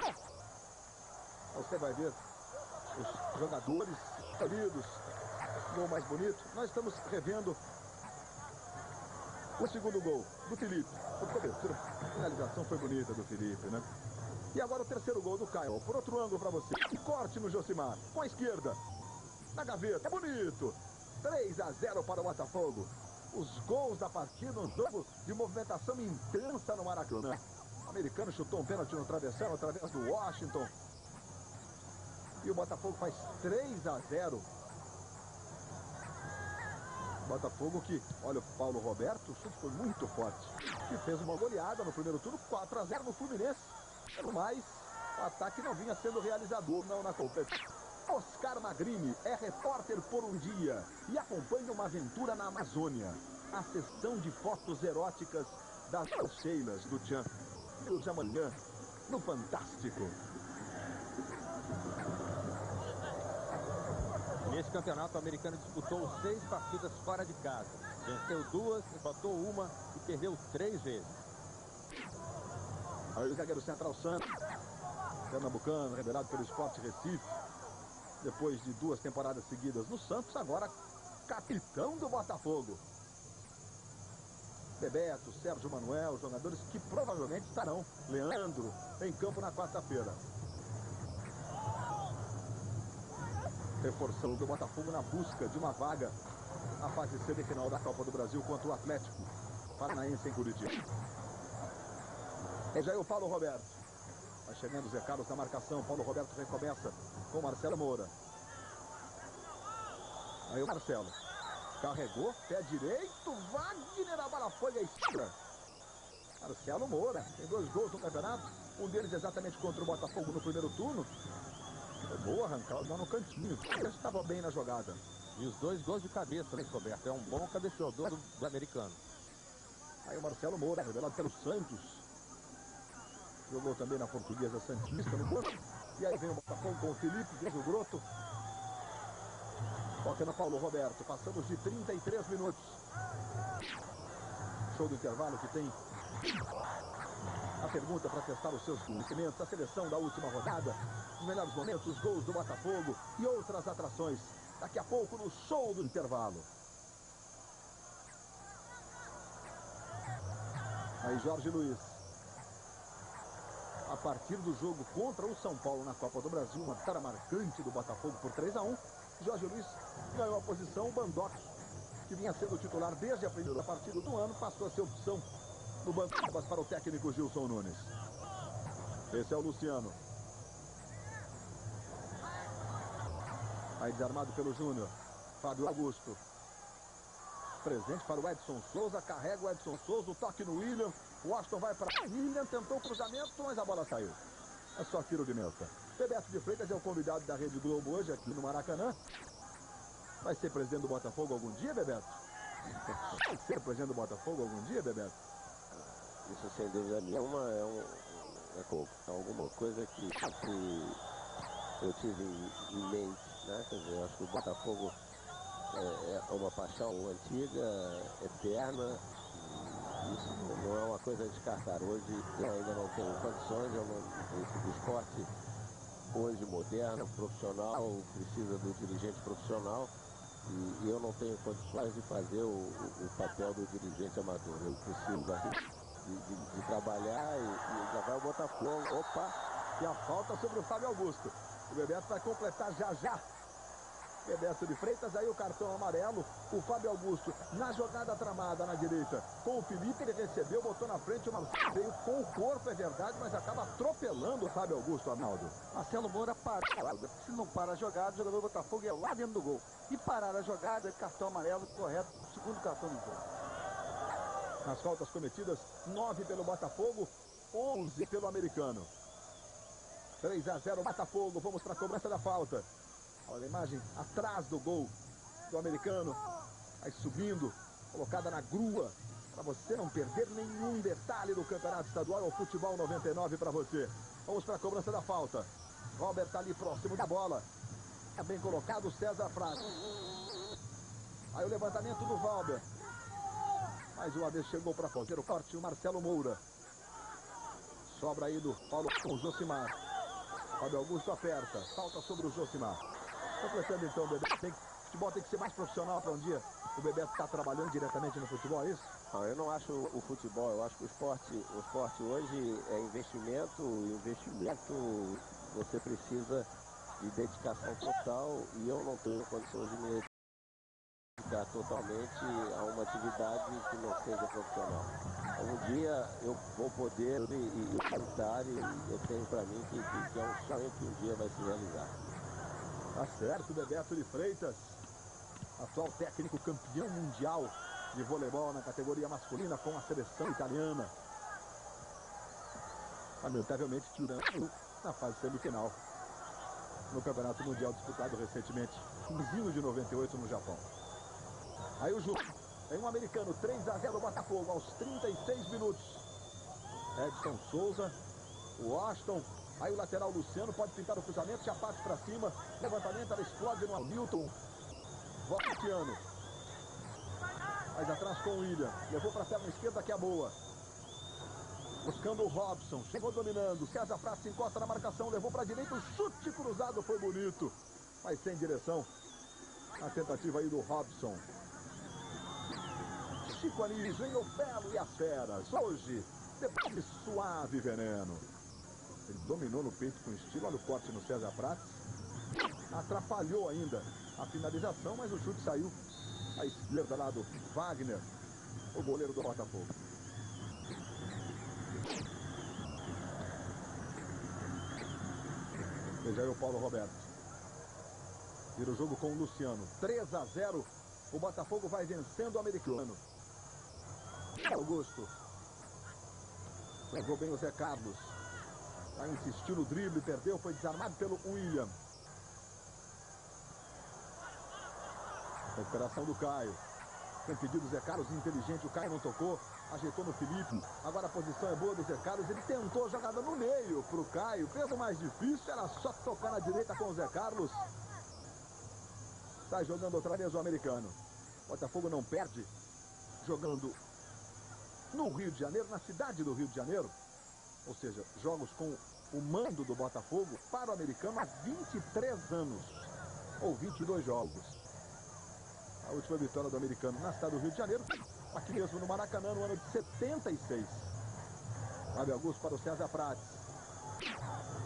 Você vai ver os jogadores escolhidos. Gol mais bonito. Nós estamos revendo o segundo gol do Felipe. A finalização foi bonita do Felipe, né? E agora o terceiro gol do Caio. Por outro ângulo para você. Corte no Josimar. Com a esquerda. Na gaveta. É bonito. 3-0 para o Botafogo. Os gols da partida, um jogo de movimentação intensa no Maracanã. O americano chutou um pênalti no travessão através do Washington. E o Botafogo faz 3-0. Botafogo que, olha o Paulo Roberto, o chute foi muito forte. Que fez uma goleada no primeiro turno, 4-0 no Fluminense. Mas o ataque não vinha sendo realizador, não na competição. Oscar Magrini é repórter por um dia e acompanha uma aventura na Amazônia. A sessão de fotos eróticas das Sheilas do Tchan. De amanhã, no Fantástico. Neste campeonato, o americano disputou 6 partidas fora de casa. Venceu 2, empatou 1 e perdeu 3 vezes. Aí o zagueiro central Santos. Pernambucano, revelado pelo Sport Recife. Depois de 2 temporadas seguidas no Santos, agora capitão do Botafogo. Bebeto, Sérgio Manuel, jogadores que provavelmente estarão, Leandro, em campo na quarta-feira. Reforçando o Botafogo na busca de uma vaga na fase semifinal da Copa do Brasil contra o Atlético Paranaense em Curitiba. É já aí o Paulo Roberto. Vai chegando os recados da marcação. Paulo Roberto recomeça com Marcelo Moura. Aí o Marcelo. Carregou, pé direito. Wagner, a bola foi à esquerda. Marcelo Moura. Tem 2 gols no campeonato. Um deles exatamente contra o Botafogo no primeiro turno. Foi boa arrancada lá no cantinho. Ele estava bem na jogada. E os 2 gols de cabeça, né, Roberto? É um bom cabeceador do americano. Aí o Marcelo Moura, revelado pelo Santos. Jogou também na Portuguesa Santista no gol. E aí vem o Botafogo com o Felipe, desde o Groto. Toca na Paulo Roberto. Passamos de 33 minutos. Show do intervalo que tem a pergunta para testar os seus conhecimentos. A seleção da última rodada. Os melhores momentos, os gols do Botafogo e outras atrações. Daqui a pouco no show do intervalo. Aí Jorge Luiz. A partir do jogo contra o São Paulo na Copa do Brasil, uma vitória marcante do Botafogo por 3-1, Jorge Luiz ganhou a posição. O Bandoc, que vinha sendo titular desde a primeira partida do ano, passou a ser opção no banco para o técnico Gilson Nunes. Esse é o Luciano. Aí desarmado pelo Júnior. Fábio Augusto. Presente para o Edson Souza. Carrega o Edson Souza. O toque no William. O Washington vai para William, tentou o cruzamento, mas a bola saiu. É só tiro de meta. Bebeto de Freitas é o convidado da Rede Globo hoje aqui no Maracanã. Vai ser presidente do Botafogo algum dia, Bebeto? Vai ser presidente do Botafogo algum dia, Bebeto? Isso sem dúvida nenhuma é alguma coisa que eu tive em mente, né? Quer dizer, eu acho que o Botafogo é uma paixão antiga, eterna. Isso não é uma coisa a descartar. Hoje eu ainda não tenho condições, o esporte hoje moderno, profissional, precisa do dirigente profissional e eu não tenho condições de fazer o papel do dirigente amador. Eu preciso de trabalhar e já vai o Botafogo. Opa! E a falta sobre o Fábio Augusto. O Bebeto vai completar já. Bebeto de Freitas, aí o cartão amarelo. O Fábio Augusto na jogada tramada na direita com o Felipe, ele recebeu, botou na frente, o Marcelo veio com o corpo, é verdade, mas acaba atropelando o Fábio Augusto, Arnaldo. Marcelo Moura para. Se não para a jogada, o jogador do Botafogo é lá dentro do gol. E parar a jogada, cartão amarelo correto, segundo cartão do jogo. Nas faltas cometidas, 9 pelo Botafogo, 11 pelo Americano. 3-0 Botafogo, vamos para a cobrança da falta. Olha a imagem atrás do gol do Americano. Aí subindo, colocada na grua, para você não perder nenhum detalhe do Campeonato Estadual. É o Futebol 99 para você. Vamos para a cobrança da falta. Robert está ali próximo da bola. É bem colocado o César Prates. Aí o levantamento do Valber. Mais uma vez chegou para fazer o corte o Marcelo Moura. Sobra aí do Paulo com o Josimar. Fábio Augusto aperta. Falta sobre o Josimar. Completando então o Bebeto. O futebol tem que ser mais profissional para um dia. O Bebeto está trabalhando diretamente no futebol, é isso? Não, eu não acho o futebol, eu acho que o esporte hoje é investimento. E investimento você precisa de dedicação total e eu não tenho condições de me dedicar totalmente a uma atividade que não seja profissional. Um dia eu vou poder e tentar e eu tenho para mim que é um sonho que um dia vai se realizar. Tá certo, Bebeto de Freitas, atual técnico campeão mundial de voleibol na categoria masculina com a seleção italiana. Lamentavelmente tirando na fase semifinal no Campeonato Mundial disputado recentemente, em junho de 98 no Japão. Aí o Ju, tem um americano, 3-0 Botafogo aos 36 minutos. Edson Souza, o Washington. Aí o lateral Luciano pode pintar o cruzamento, já parte para cima. Levantamento, ela explode no Hamilton. Luciano. Mais atrás com o William. Levou para a perna esquerda que é boa. Buscando o Robson. Chegou dominando. César Prates encosta na marcação. Levou para a direita. O chute cruzado foi bonito. Mas sem direção. A tentativa aí do Robson. Chico Anísio, em Belo e as Feras. Hoje, depois de suave veneno. Ele dominou no peito com estilo. Olha o corte no César Prates. Atrapalhou ainda a finalização, mas o chute saiu à esquerda lá do Wagner, o goleiro do Botafogo. Veja aí o Paulo Roberto. Vira o jogo com o Luciano. 3-0. O Botafogo vai vencendo o americano. Augusto. Pegou bem o Zé Carlos. Aí insistiu no drible, perdeu, foi desarmado pelo William. Recuperação do Caio. Foi pedido o Zé Carlos, inteligente, o Caio não tocou, ajeitou no Felipe. Agora a posição é boa do Zé Carlos, ele tentou a jogada no meio pro Caio. Fez o mais difícil, era só tocar na direita com o Zé Carlos. Sai jogando outra vez o americano. Botafogo não perde, jogando no Rio de Janeiro, na cidade do Rio de Janeiro. Ou seja, jogos com o mando do Botafogo para o americano há 23 anos. Ou 22 jogos. A última vitória do americano na cidade do Rio de Janeiro, aqui mesmo no Maracanã, no ano de 76. Fábio Augusto para o César Prates.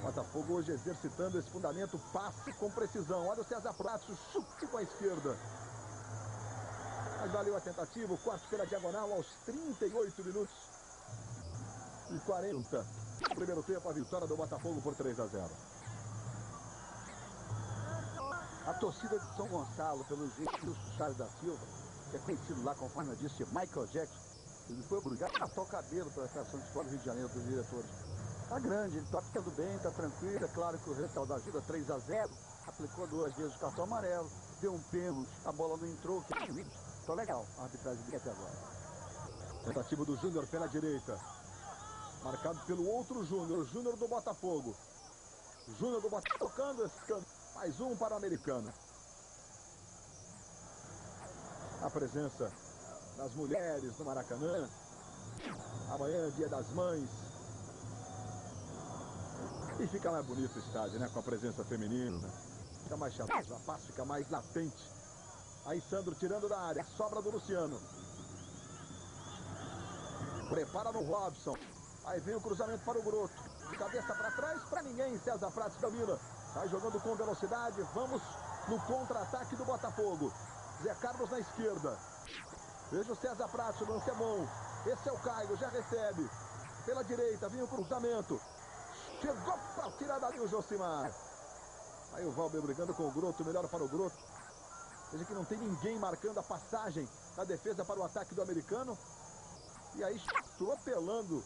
Botafogo hoje exercitando esse fundamento, passe com precisão. Olha o César Prates, o chute com a esquerda. Mas valeu a tentativa, o corte pela diagonal aos 38 minutos e 40. No primeiro tempo, a vitória do Botafogo por 3-0. A torcida de São Gonçalo, pelo jeito do Charles da Silva, que é conhecido lá, conforme eu disse, Michael Jackson, Ele foi obrigado a cortar o cabelo pela Federação de Futebol do Rio de Janeiro, dos diretores. Tá grande, ele tá ficando bem, tá tranquilo. É claro que o resultado da ajuda 3-0, aplicou 2 vezes o cartão amarelo, deu um pênalti, a bola não entrou. Tá legal a arbitragem dele até agora. Tentativa do Júnior pela direita. Marcado pelo outro Júnior, o Júnior do Botafogo. Júnior do Botafogo tocando esse canto. Mais um para o americano. A presença das mulheres no Maracanã. Amanhã é Dia das Mães. E fica mais bonito o estádio, né? Com a presença feminina, né? Fica mais chamadoso, a paz fica mais latente. Aí Sandro tirando da área, sobra do Luciano. Prepara no Robson. Aí vem o cruzamento para o Groto. De cabeça para trás, para ninguém. César Prates domina. Sai jogando com velocidade. Vamos no contra-ataque do Botafogo. Zé Carlos na esquerda. Veja o César Prates, o lance é bom. Esse é o Caio, já recebe. Pela direita, vem o cruzamento. Chegou para tirar dali o Josimar. Aí o Valber brigando com o Groto, melhor para o Groto. Veja que não tem ninguém marcando a passagem da defesa para o ataque do americano. E aí atropelando,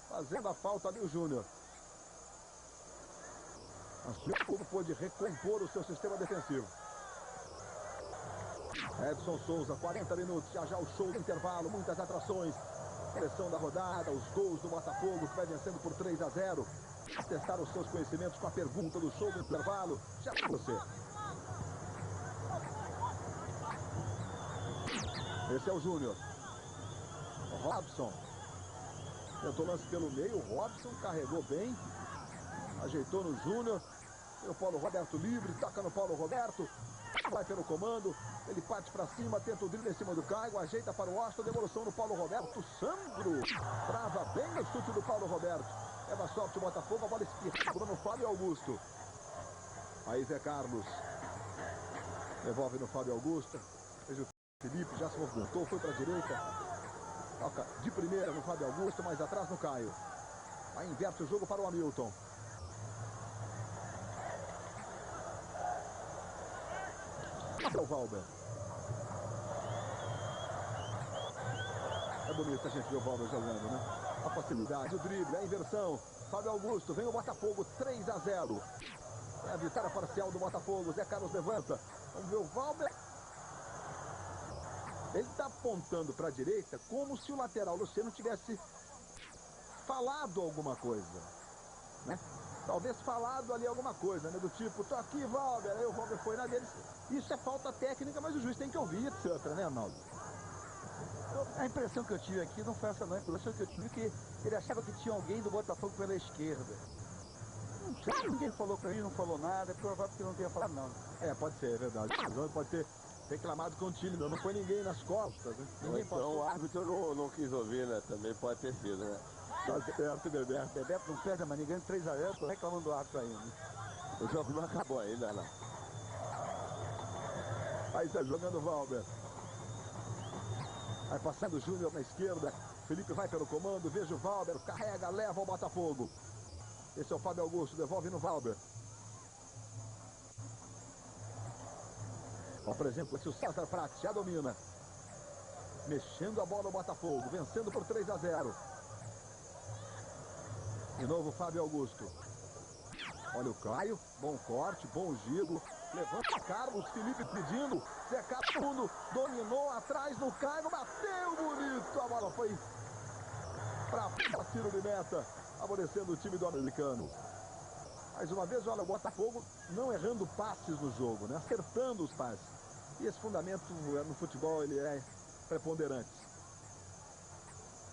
fazendo a falta ali o Júnior. Mas o pôde recompor o seu sistema defensivo. Edson Souza, 40 minutos, já o show do intervalo, muitas atrações. Seleção da rodada, os gols do Botafogo, que vai vencendo por 3-0. Testar os seus conhecimentos com a pergunta do show do intervalo. Já para você. Esse é o Júnior. O Robson. Tentou lance pelo meio, o Robson carregou bem. Ajeitou no Júnior. Tem o Paulo Roberto livre, toca no Paulo Roberto. Vai pelo comando, ele parte para cima, tenta o drible em cima do Caio, ajeita para o Washington, devolução do Paulo Roberto. Sandro trava bem no chute do Paulo Roberto. Leva sorte o Botafogo, a bola espirra no Fábio Augusto. Aí Zé Carlos devolve no Fábio Augusto. Veja o Felipe, já se movimentou, foi para a direita. Toca de primeira no Fábio Augusto, mais atrás no Caio. Aí inverte o jogo para o Hamilton. É o Valber. É bonito a gente ver o Valber jogando, né? A facilidade, o drible, a inversão. Fábio Augusto, vem o Botafogo, 3-0. É a vitória parcial do Botafogo. Zé Carlos levanta. Vamos ver o Valber. Ele está apontando para a direita como se o lateral Luciano tivesse falado alguma coisa, né? Talvez falado ali alguma coisa, né? Do tipo, tô aqui, Valber. Aí o Valber foi na deles. Isso é falta técnica, mas o juiz tem que ouvir, etc, né, Arnaldo? A impressão que eu tive aqui não foi essa não. A impressão que eu tive que ele achava que tinha alguém do Botafogo pela esquerda. Não sei, ninguém falou pra mim, não falou nada. É provável que não tenha falado não. É, pode ser, é verdade. Pode ter reclamado com o time, não foi ninguém nas costas, né? Ninguém então o árbitro não quis ouvir, né? Também pode ter sido, né? Tá certo, Bebeto. Bebeto não perde, mas ninguém 3-0, tô reclamando do árbitro ainda. O jogo não acabou ainda, não. Aí está jogando o Valber. Vai passando o Júnior na esquerda. Felipe vai pelo comando, veja o Valber, carrega, leva o Botafogo. Esse é o Fábio Augusto, devolve no Valber. Ó, por exemplo, esse é o César Prates, já domina. Mexendo a bola o Botafogo, vencendo por 3-0. De novo Fábio Augusto. Olha o Caio, bom corte, bom giro. Levanta Carlos, Felipe pedindo. Zé Carlos dominou atrás no Caio, bateu bonito. A bola foi para tiro de meta, favorecendo o time do americano. Mais uma vez, olha, o Botafogo não errando passes no jogo, né? Acertando os passes. E esse fundamento no futebol, ele é preponderante.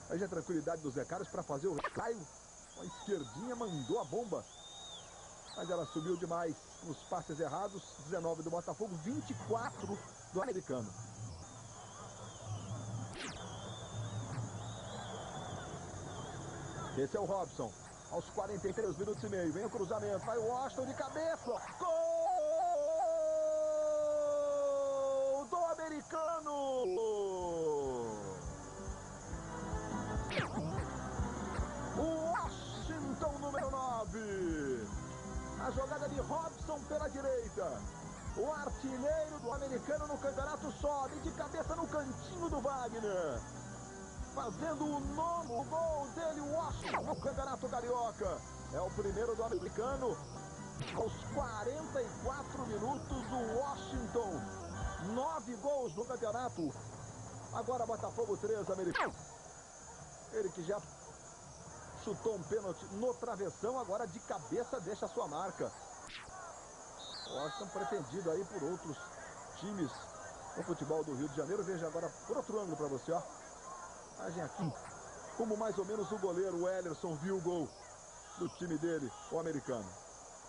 Aí já a tranquilidade do Zé Carlos para fazer o Caio. Com a esquerdinha mandou a bomba. Mas ela subiu demais nos passes errados. 19 do Botafogo, 24 do americano. Esse é o Robson. Aos 43 minutos e meio. Vem o cruzamento. Vai o Washington de cabeça. Gol do americano. Washington, número 9. A jogada de Robson pela direita. O artilheiro do americano no campeonato sobe de cabeça no cantinho do Wagner. fazendo o 9º gol dele, o Washington, no Campeonato Carioca. É o primeiro do americano. Aos 44 minutos, o Washington. 9 gols no campeonato. Agora Botafogo 3, americano. Ele que já chutou um pênalti no travessão, agora de cabeça deixa a sua marca. O Washington pretendido aí por outros times no futebol do Rio de Janeiro. Veja agora por outro ângulo para você, ó. Imagem aqui. Como mais ou menos o goleiro o Ellerson viu o gol do time dele, o americano.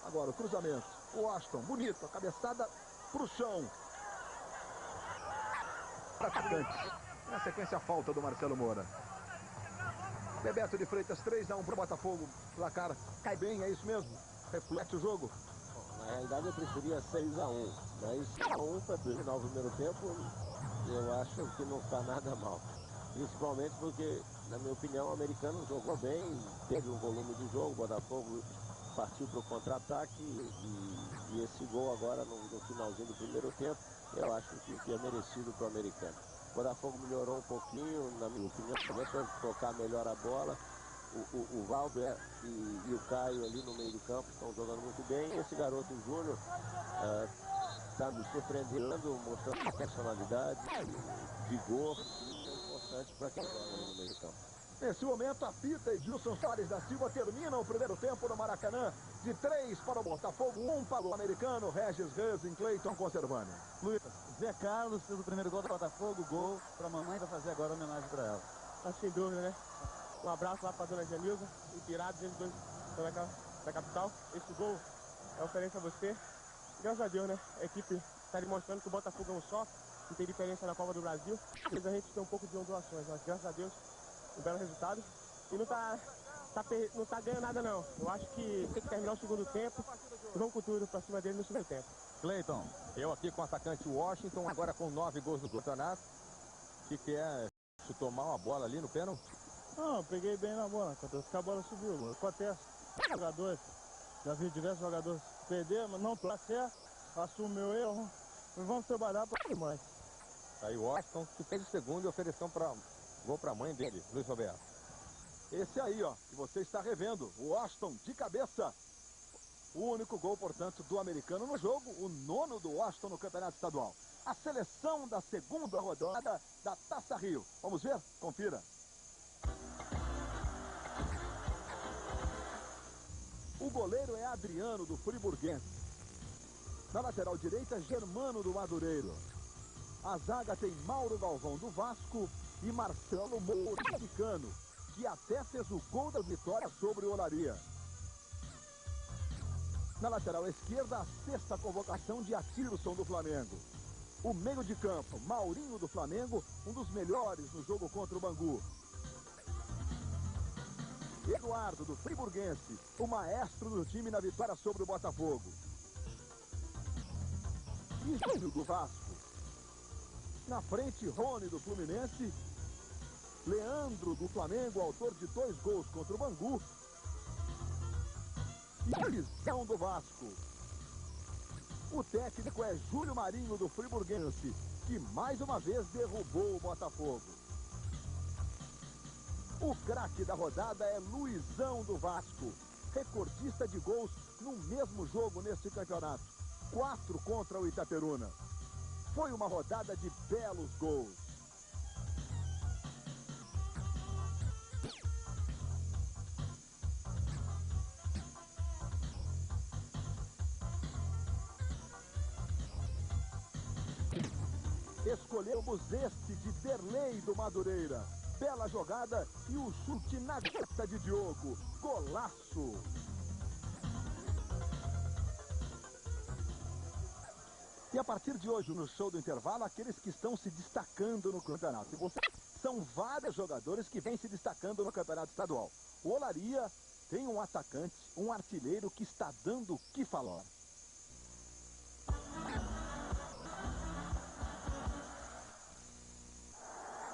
Agora o cruzamento. O Washington, bonito, a cabeçada pro chão. Atacante. Na sequência, a falta do Marcelo Moura. Bebeto de Freitas, 3-1 pro Botafogo. Placar cai bem, é isso mesmo? Reflete o jogo? Na realidade, eu preferia 6-1. Mas 6-1 para o final do primeiro tempo, eu acho que não está nada mal. Principalmente porque, na minha opinião, o americano jogou bem, teve um volume de jogo, o Botafogo partiu para o contra-ataque e esse gol agora no finalzinho do primeiro tempo, eu acho que é merecido para o americano. O Botafogo melhorou um pouquinho, na minha opinião, também para tocar melhor a bola. O Valber e o Caio ali no meio do campo estão jogando muito bem. Esse garoto Júnior está me surpreendendo, mostrando personalidade, vigor, isso é importante para quem joga no meio do campo. Nesse momento, apita Edilson Soares da Silva termina o primeiro tempo no Maracanã. De 3 para o Botafogo, 1 para o americano. Regis Rezin, Cleiton Conservani. Luiz, Zé Carlos fez o primeiro gol do Botafogo, gol para a mamãe, vai fazer agora homenagem para ela. Tá sem dúvida, né? Um abraço lá para a dona Janilza, Pirados, eles dois da capital. Esse gol é oferência a você. Graças a Deus, né? A equipe está demonstrando que o Botafogo é um só, não tem diferença na Copa do Brasil. Mas a gente tem um pouco de ondulações, mas graças a Deus, um belo resultado. E não tá ganhando nada, não. Eu acho que tem que terminar o segundo tempo e vamos com tudo para cima dele no segundo tempo. Cleiton, eu aqui com o atacante Washington, agora com 9 gols no campeonato. O que é? Chutou mal a bola ali no pênalti? Não, peguei bem na bola, quando a bola subiu. Acontece, jogadores, já vi diversos jogadores perder, mas não tá certo, assumo meu erro, e vamos trabalhar para mais. Aí o Washington, que fez o segundo e ofereceu gol para a mãe dele, Luiz Roberto. Esse aí, ó, que você está revendo, o Washington de cabeça. O único gol, portanto, do americano no jogo, o 9º do Washington no Campeonato Estadual. A seleção da segunda rodada da Taça Rio. Vamos ver? Confira. O goleiro é Adriano, do Friburguense. Na lateral direita, Germano, do Madureiro. A zaga tem Mauro Galvão, do Vasco, e Marcelo Moura, do Americano, que até fez o gol da vitória sobre o Olaria. Na lateral esquerda, a 6ª convocação de Atilson, do Flamengo. O meio de campo, Maurinho, do Flamengo, um dos melhores no jogo contra o Bangu. Eduardo, do Friburguense, o maestro do time na vitória sobre o Botafogo. E Júnior, do Vasco. Na frente, Rony, do Fluminense. Leandro, do Flamengo, autor de 2 gols contra o Bangu. E Lisão, do Vasco. O técnico é Júlio Marinho, do Friburguense, que mais uma vez derrubou o Botafogo. O craque da rodada é Luizão, do Vasco, recordista de gols no mesmo jogo neste campeonato. 4 contra o Itaperuna. Foi uma rodada de belos gols. Escolhemos este de Derlei, do Madureira. Bela jogada e o chute na gata de Diogo. Golaço! E a partir de hoje, no show do intervalo, aqueles que estão se destacando no campeonato. E você, são vários jogadores que vêm se destacando no campeonato estadual. O Olaria tem um atacante, um artilheiro que está dando o que falar.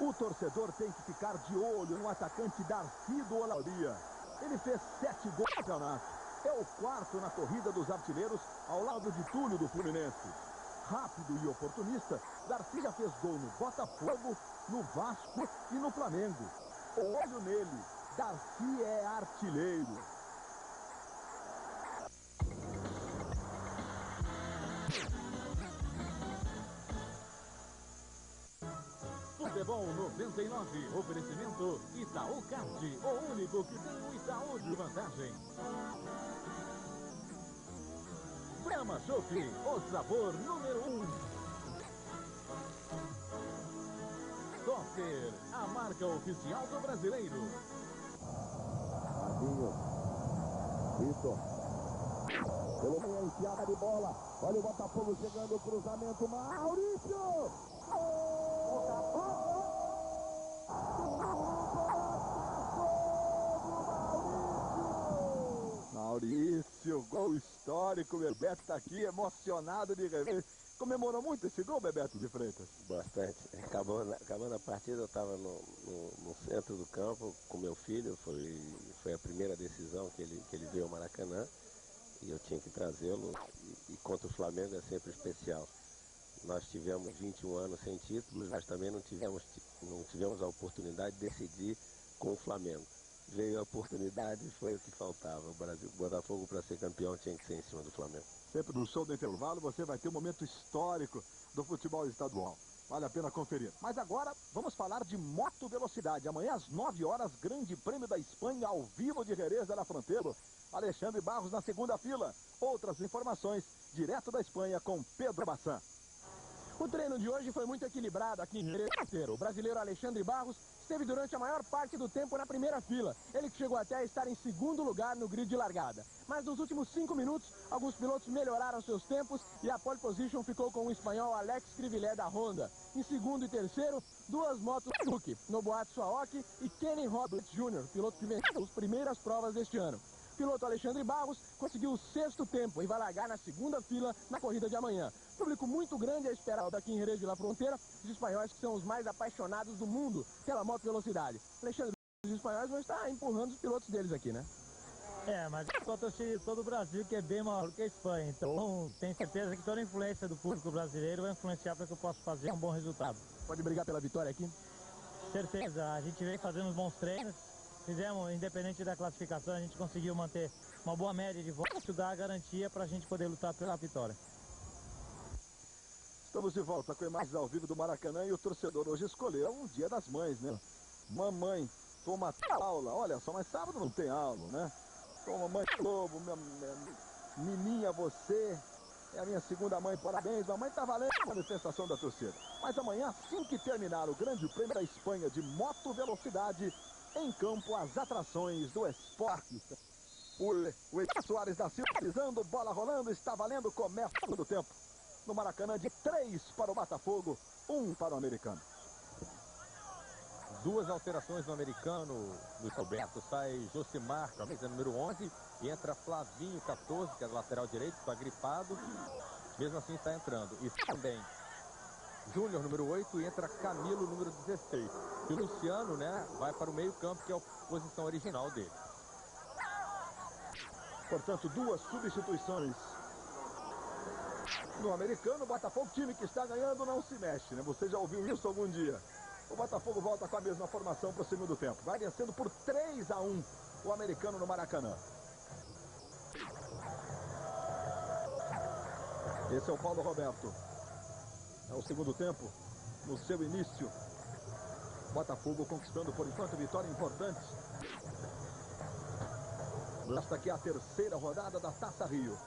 O torcedor tem que ficar de olho no atacante Darcy do Olaria. Ele fez 7 gols no campeonato. É o 4º na corrida dos artilheiros, ao lado de Túlio, do Fluminense. Rápido e oportunista, Darcy já fez gol no Botafogo, no Vasco e no Flamengo. Olho nele. Darcy é artilheiro. Futebol 99, oferecimento Itaú Card, o único que tem o Itaú de vantagem. Brahma Chopp, o sabor número 1. Docter, a marca oficial do brasileiro. Fabinho. Vitor. Pelo meio, a enfiada de bola. Olha o Botafogo chegando, o cruzamento. Maurício! Maurício, gol histórico. O Bebeto está aqui emocionado de rever. Comemorou muito esse gol, Bebeto de Freitas? Bastante. Acabando a partida, eu estava no centro do campo com meu filho. Foi a primeira decisão que ele veio ao Maracanã. E eu tinha que trazê-lo. E contra o Flamengo é sempre especial. Nós tivemos 21 anos sem títulos, mas também não tivemos a oportunidade de decidir com o Flamengo. Veio a oportunidade e foi o que faltava. O Botafogo, para ser campeão, tinha que ser em cima do Flamengo. Sempre no show do intervalo você vai ter um momento histórico do futebol estadual. Vale a pena conferir. Mas agora vamos falar de moto velocidade. Amanhã às 9 horas, Grande Prêmio da Espanha ao vivo de Jerez de la Frontera. Alexandre Barros na segunda fila. Outras informações direto da Espanha com Pedro Bassan. O treino de hoje foi muito equilibrado aqui em Jerez. O brasileiro Alexandre Barros esteve durante a maior parte do tempo na primeira fila. Ele que chegou até a estar em segundo lugar no grid de largada. Mas nos últimos 5 minutos, alguns pilotos melhoraram seus tempos e a pole position ficou com o espanhol Alex Crivilé da Honda. Em segundo e terceiro, duas motos Suzuki, Nobuatsu Aoki e Kenny Roberts Jr., piloto que venceu as primeiras provas deste ano. O piloto Alexandre Barros conseguiu o 6º tempo e vai largar na segunda fila na corrida de amanhã. Público muito grande a esperar daqui em Jerez de la Frontera, os espanhóis que são os mais apaixonados do mundo pela moto velocidade. Alexandre, os espanhóis vão estar empurrando os pilotos deles aqui, né? Mas eu torcida de todo o Brasil, que é bem maior que a Espanha. Então, tenho certeza que toda a influência do público brasileiro vai influenciar para que eu possa fazer um bom resultado. Pode brigar pela vitória aqui? Certeza, a gente vem fazendo bons treinos. Fizemos, independente da classificação, a gente conseguiu manter uma boa média de votos. Isso dá a garantia para a gente poder lutar pela vitória. Estamos de volta com imagens ao vivo do Maracanã e o torcedor hoje escolheu um dia das mães, né? Mamãe, toma aula. Olha só, mas sábado não tem aula, né? Toma, mãe Globo, Nininha, você é a minha segunda mãe, parabéns. Mamãe tá valendo a manifestação da torcida. Mas amanhã, assim que terminar o Grande Prêmio da Espanha de moto velocidade, em campo as atrações do esporte. O Soares da Silva pisando, bola rolando, está valendo, começa do tempo. No Maracanã de 3 para o Botafogo, 1 para o americano. Duas alterações no americano, Luiz Roberto. Sai Josimar, camisa número 11, e entra Flavinho, 14, que é do lateral direito, está gripado. Mesmo assim está entrando. E também Júnior, número 8, e entra Camilo, número 16. E o Luciano, né, vai para o meio campo, que é a posição original dele. Portanto, duas substituições. No americano, o Botafogo, time que está ganhando, não se mexe, né? Você já ouviu isso algum dia? O Botafogo volta com a mesma formação para o segundo tempo. Vai vencendo por 3-1 o americano no Maracanã. Esse é o Paulo Roberto. É o segundo tempo, no seu início. Botafogo conquistando, por enquanto, vitória importante. Esta aqui é a terceira rodada da Taça Rio.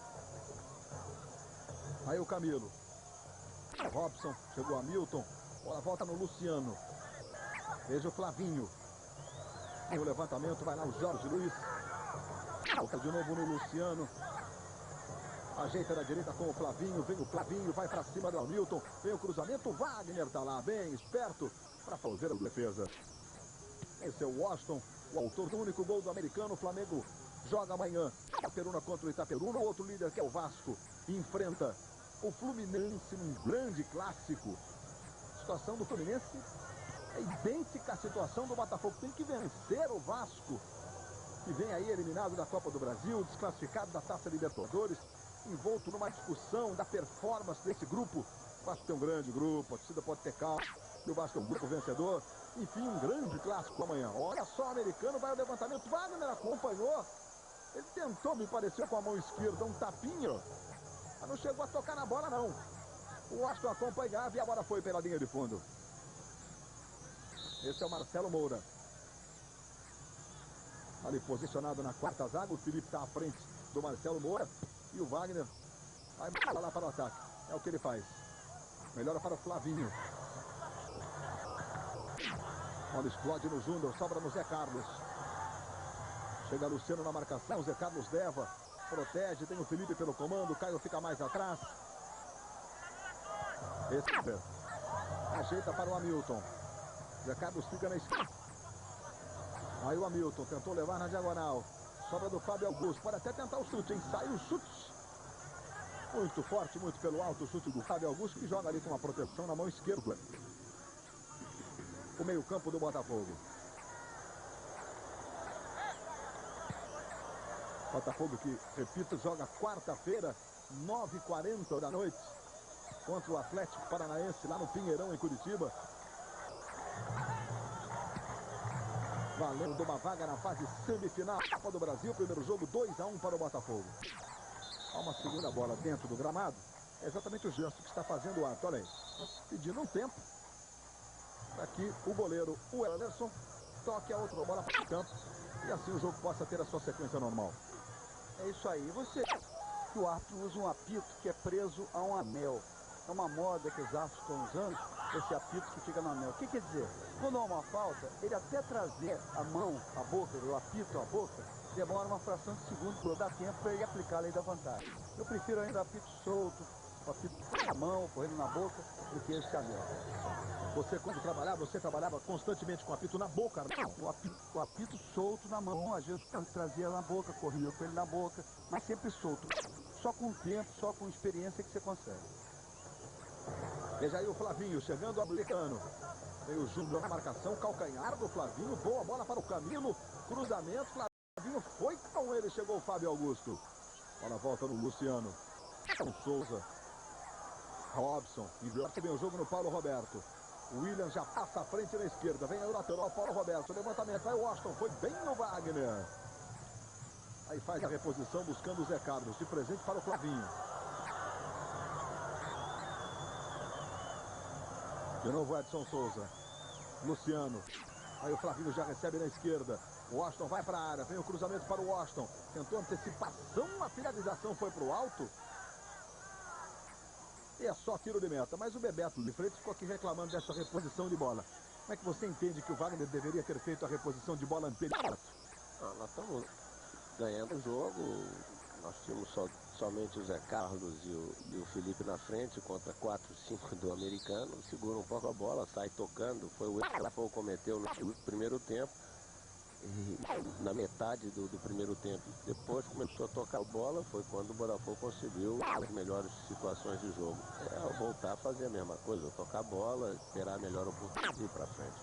Aí o Camilo. Robson, chegou a Milton. Bola volta no Luciano. Veja o Flavinho. Tem o levantamento, vai lá o Jorge Luiz. Volta de novo no Luciano. Ajeita da direita com o Flavinho. Vem o Flavinho, vai pra cima do Hamilton. Vem o cruzamento, Wagner tá lá, bem esperto para fazer a defesa. Esse é o Washington, o autor do único gol do americano. O Flamengo joga amanhã Itaperuna contra o Itaperuna. O outro líder, que é o Vasco, enfrenta o Fluminense num grande clássico. A situação do Fluminense é idêntica à situação do Botafogo. Tem que vencer o Vasco, que vem aí eliminado da Copa do Brasil, desclassificado da Taça Libertadores, envolto numa discussão da performance desse grupo. O Vasco tem um grande grupo, a torcida pode ter calma. o Vasco é o grupo vencedor. Enfim, um grande clássico amanhã. Olha só, o americano vai ao levantamento. Wagner acompanhou. Ele tentou, me pareceu, com a mão esquerda, um tapinho. Mas não chegou a tocar na bola, não. O Washington acompanhava e a bola foi pela linha de fundo. Esse é o Marcelo Moura. Ali posicionado na quarta zaga, o Felipe está à frente do Marcelo Moura. E o Wagner vai lá para o ataque. É o que ele faz. Melhora para o Flavinho. Bola explode no Júnior, sobra no Zé Carlos. Chega Luciano na marcação, Zé Carlos leva, protege, tem o Felipe pelo comando, o Caio fica mais atrás. Esse ajeita para o Hamilton. Zé Carlos fica na esquerda. Aí o Hamilton tentou levar na diagonal. Sobra do Fábio Augusto, pode até tentar o chute, hein? Sai o chute. Muito forte, muito pelo alto o chute do Fábio Augusto, que joga ali com uma proteção na mão esquerda. O meio-campo do Botafogo. Botafogo que, repito, joga quarta-feira, 9h40 da noite, contra o Atlético Paranaense, lá no Pinheirão, em Curitiba. Valendo uma vaga na fase semifinal da Copa do Brasil. Primeiro jogo, 2-1 para o Botafogo. Há uma segunda bola dentro do gramado. É exatamente o gesto que está fazendo o ato. Olha aí. Pedindo um tempo. Aqui o goleiro, o Ederson, toque a outra bola para o campo. E assim o jogo possa ter a sua sequência normal. É isso aí. Você que o árbitro usa um apito que é preso a um anel. É uma moda que os árbitros estão usando, esse apito que fica no anel. O que quer dizer? Quando há uma falta, ele até trazer a mão, a boca, o apito à boca, demora uma fração de segundo para dar tempo para ele aplicar a lei da vantagem. Eu prefiro ainda apito solto, o apito na mão, correndo na boca, do que esse anel. Você, quando trabalhava, você trabalhava constantemente com o apito na boca, não? O apito solto na mão, às vezes trazia na boca, corria com ele na boca, mas sempre solto. Só com o tempo, só com experiência que você consegue. Veja aí o Flavinho chegando ao americano. Tem o Júnior na marcação, calcanhar do Flavinho, boa bola para o Camilo, cruzamento, Flavinho foi com ele, chegou o Fábio Augusto. Bola volta no Luciano. Com Souza. Robson, inverte bem o jogo no Paulo Roberto. O William já passa à frente na esquerda, vem aí o lateral, Paulo Roberto, levantamento, vai o Washington, foi bem no Wagner. Aí faz a reposição buscando o Zé Carlos, de presente para o Flavinho. De novo Edson Souza. Luciano. Aí o Flavinho já recebe na esquerda. O Washington vai para a área. Vem o cruzamento para o Washington. Tentou antecipação. A finalização foi para o alto. E é só tiro de meta. Mas o Bebeto de frente ficou aqui reclamando dessa reposição de bola. Como é que você entende que o Wagner deveria ter feito a reposição de bola anterior? Nós estamos ganhando o jogo. Nós tínhamos somente o Zé Carlos e o Felipe na frente contra 4, 5 do americano. Segura um pouco a bola, sai tocando. Foi o erro que o Botafogo cometeu no primeiro tempo. E na metade do primeiro tempo, depois começou a tocar a bola, foi quando o Botafogo conseguiu as melhores situações de jogo. Voltar a fazer a mesma coisa, tocar a bola, esperar a melhor oportunidade para frente.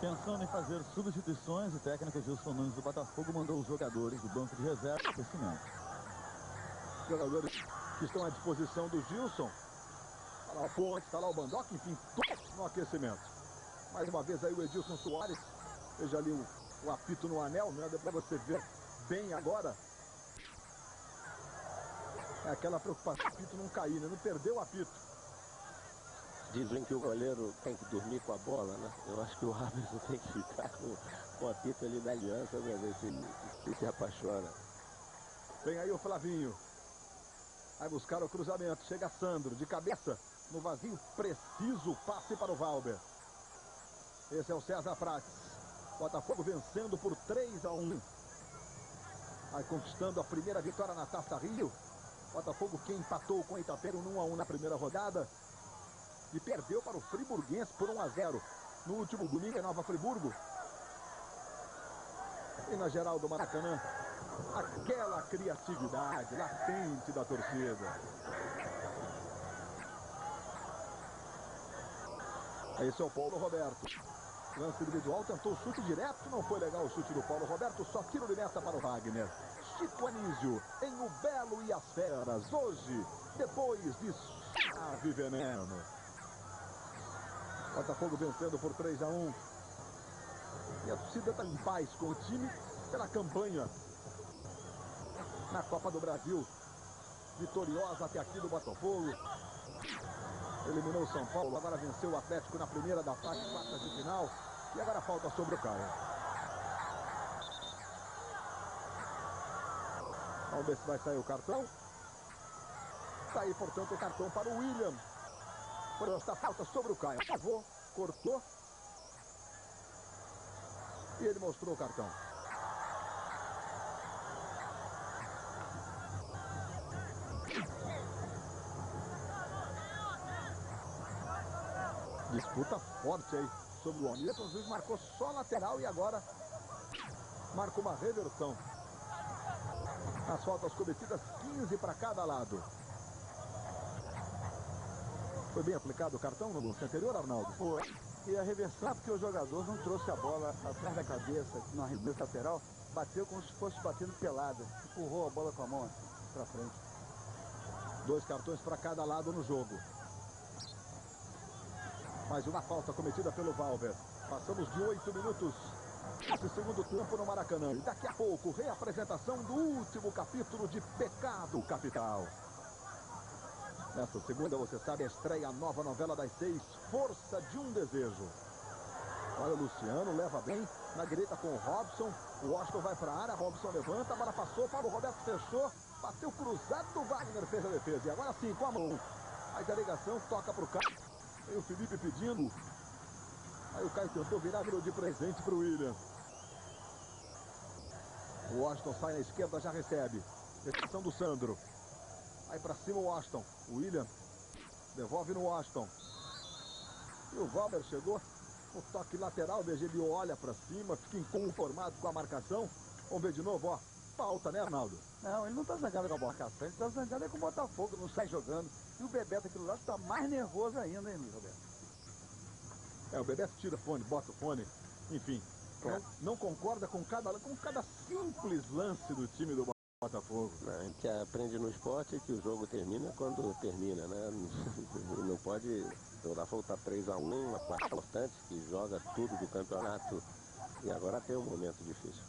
Pensando em fazer substituições, o técnico Gilson Nunes do Botafogo mandou os jogadores do banco de reserva para o aquecimento. Jogadores que estão à disposição do Gilson. Está lá o Ponte, está lá o Bandock, enfim, todos no aquecimento. Mais uma vez aí o Edilson Soares. Veja ali o apito no anel, né? Deu para você ver bem agora. É aquela preocupação, o apito não cair, né? Não perdeu o apito. Dizem que o goleiro tem que dormir com a bola, né? Eu acho que o árbitro tem que ficar com o apito ali da aliança para ver se ele se apaixona. Vem aí o Flavinho. Vai buscar o cruzamento. Chega Sandro de cabeça no vazio preciso. Passe para o Valber. Esse é o César Prates. Botafogo vencendo por 3-1. Vai conquistando a primeira vitória na Taça Rio. Botafogo que empatou com o Itapeira 1-1 na primeira rodada. E perdeu para o Friburguense por 1-0 no último domingo em Nova Friburgo. E na geral do Maracanã, aquela criatividade latente da torcida. Esse é o Paulo Roberto. Lance individual, tentou o chute direto, não foi legal o chute do Paulo Roberto, só tiro de meta para o Wagner. Chico Anísio em O Belo e as Feras, hoje, depois de Suave Veneno. Botafogo vencendo por 3-1. E a torcida está em paz com o time pela campanha na Copa do Brasil. Vitoriosa até aqui do Botafogo. Eliminou o São Paulo, agora venceu o Atlético na primeira da fase, quartas de final. E agora falta sobre o Caio. Vamos ver se vai sair o cartão. Está aí, portanto, o cartão para o William. Por esta falta sobre o Caio. Favor, cortou. E ele mostrou o cartão. Disputa forte aí sobre o homem. O juiz marcou só lateral e agora marca uma reversão. As faltas cometidas, 15 para cada lado. Foi bem aplicado o cartão no lance anterior, Arnaldo? Foi. E a reversão, porque o jogador não trouxe a bola atrás da cabeça, no arremesso lateral, bateu como se fosse batendo pelada. Empurrou a bola com a mão assim, para frente. 2 cartões para cada lado no jogo. Mais uma falta cometida pelo Valver. Passamos de 8 minutos esse segundo tempo no Maracanã. E daqui a pouco, reapresentação do último capítulo de Pecado Capital. Nessa segunda, você sabe, estreia a nova novela das 6, Força de um Desejo. Olha, o Luciano leva bem na direita com o Robson. O Washington vai para a área, Robson levanta, a bola passou, Paulo Roberto fechou, bateu cruzado do Wagner, fez a defesa. E agora sim, com a mão. Faz a ligação, toca para o Caio. Aí o Felipe pedindo. Aí o Caio tentou virar, virou de presente para o William. O Washington sai na esquerda, já recebe. Recepção do Sandro. Aí para cima o Washington. O William devolve no Washington. E o Valber chegou. O toque lateral, veja, ele olha para cima, fica inconformado com a marcação. Vamos ver de novo, ó. Falta, né, Arnaldo? Não, ele não tá zangado com a marcação, ele tá zangado com o Botafogo, não sai jogando. E o Bebeto aqui do lado tá mais nervoso ainda, hein, Luiz Roberto? O Bebeto tira o fone, bota o fone, enfim. Não concorda com cada simples lance do time do Botafogo. A gente aprende no esporte que o jogo termina quando termina, né? Não pode... O Botafogo tá 3-1, uma parte importante, que joga tudo do campeonato. E agora tem um momento difícil.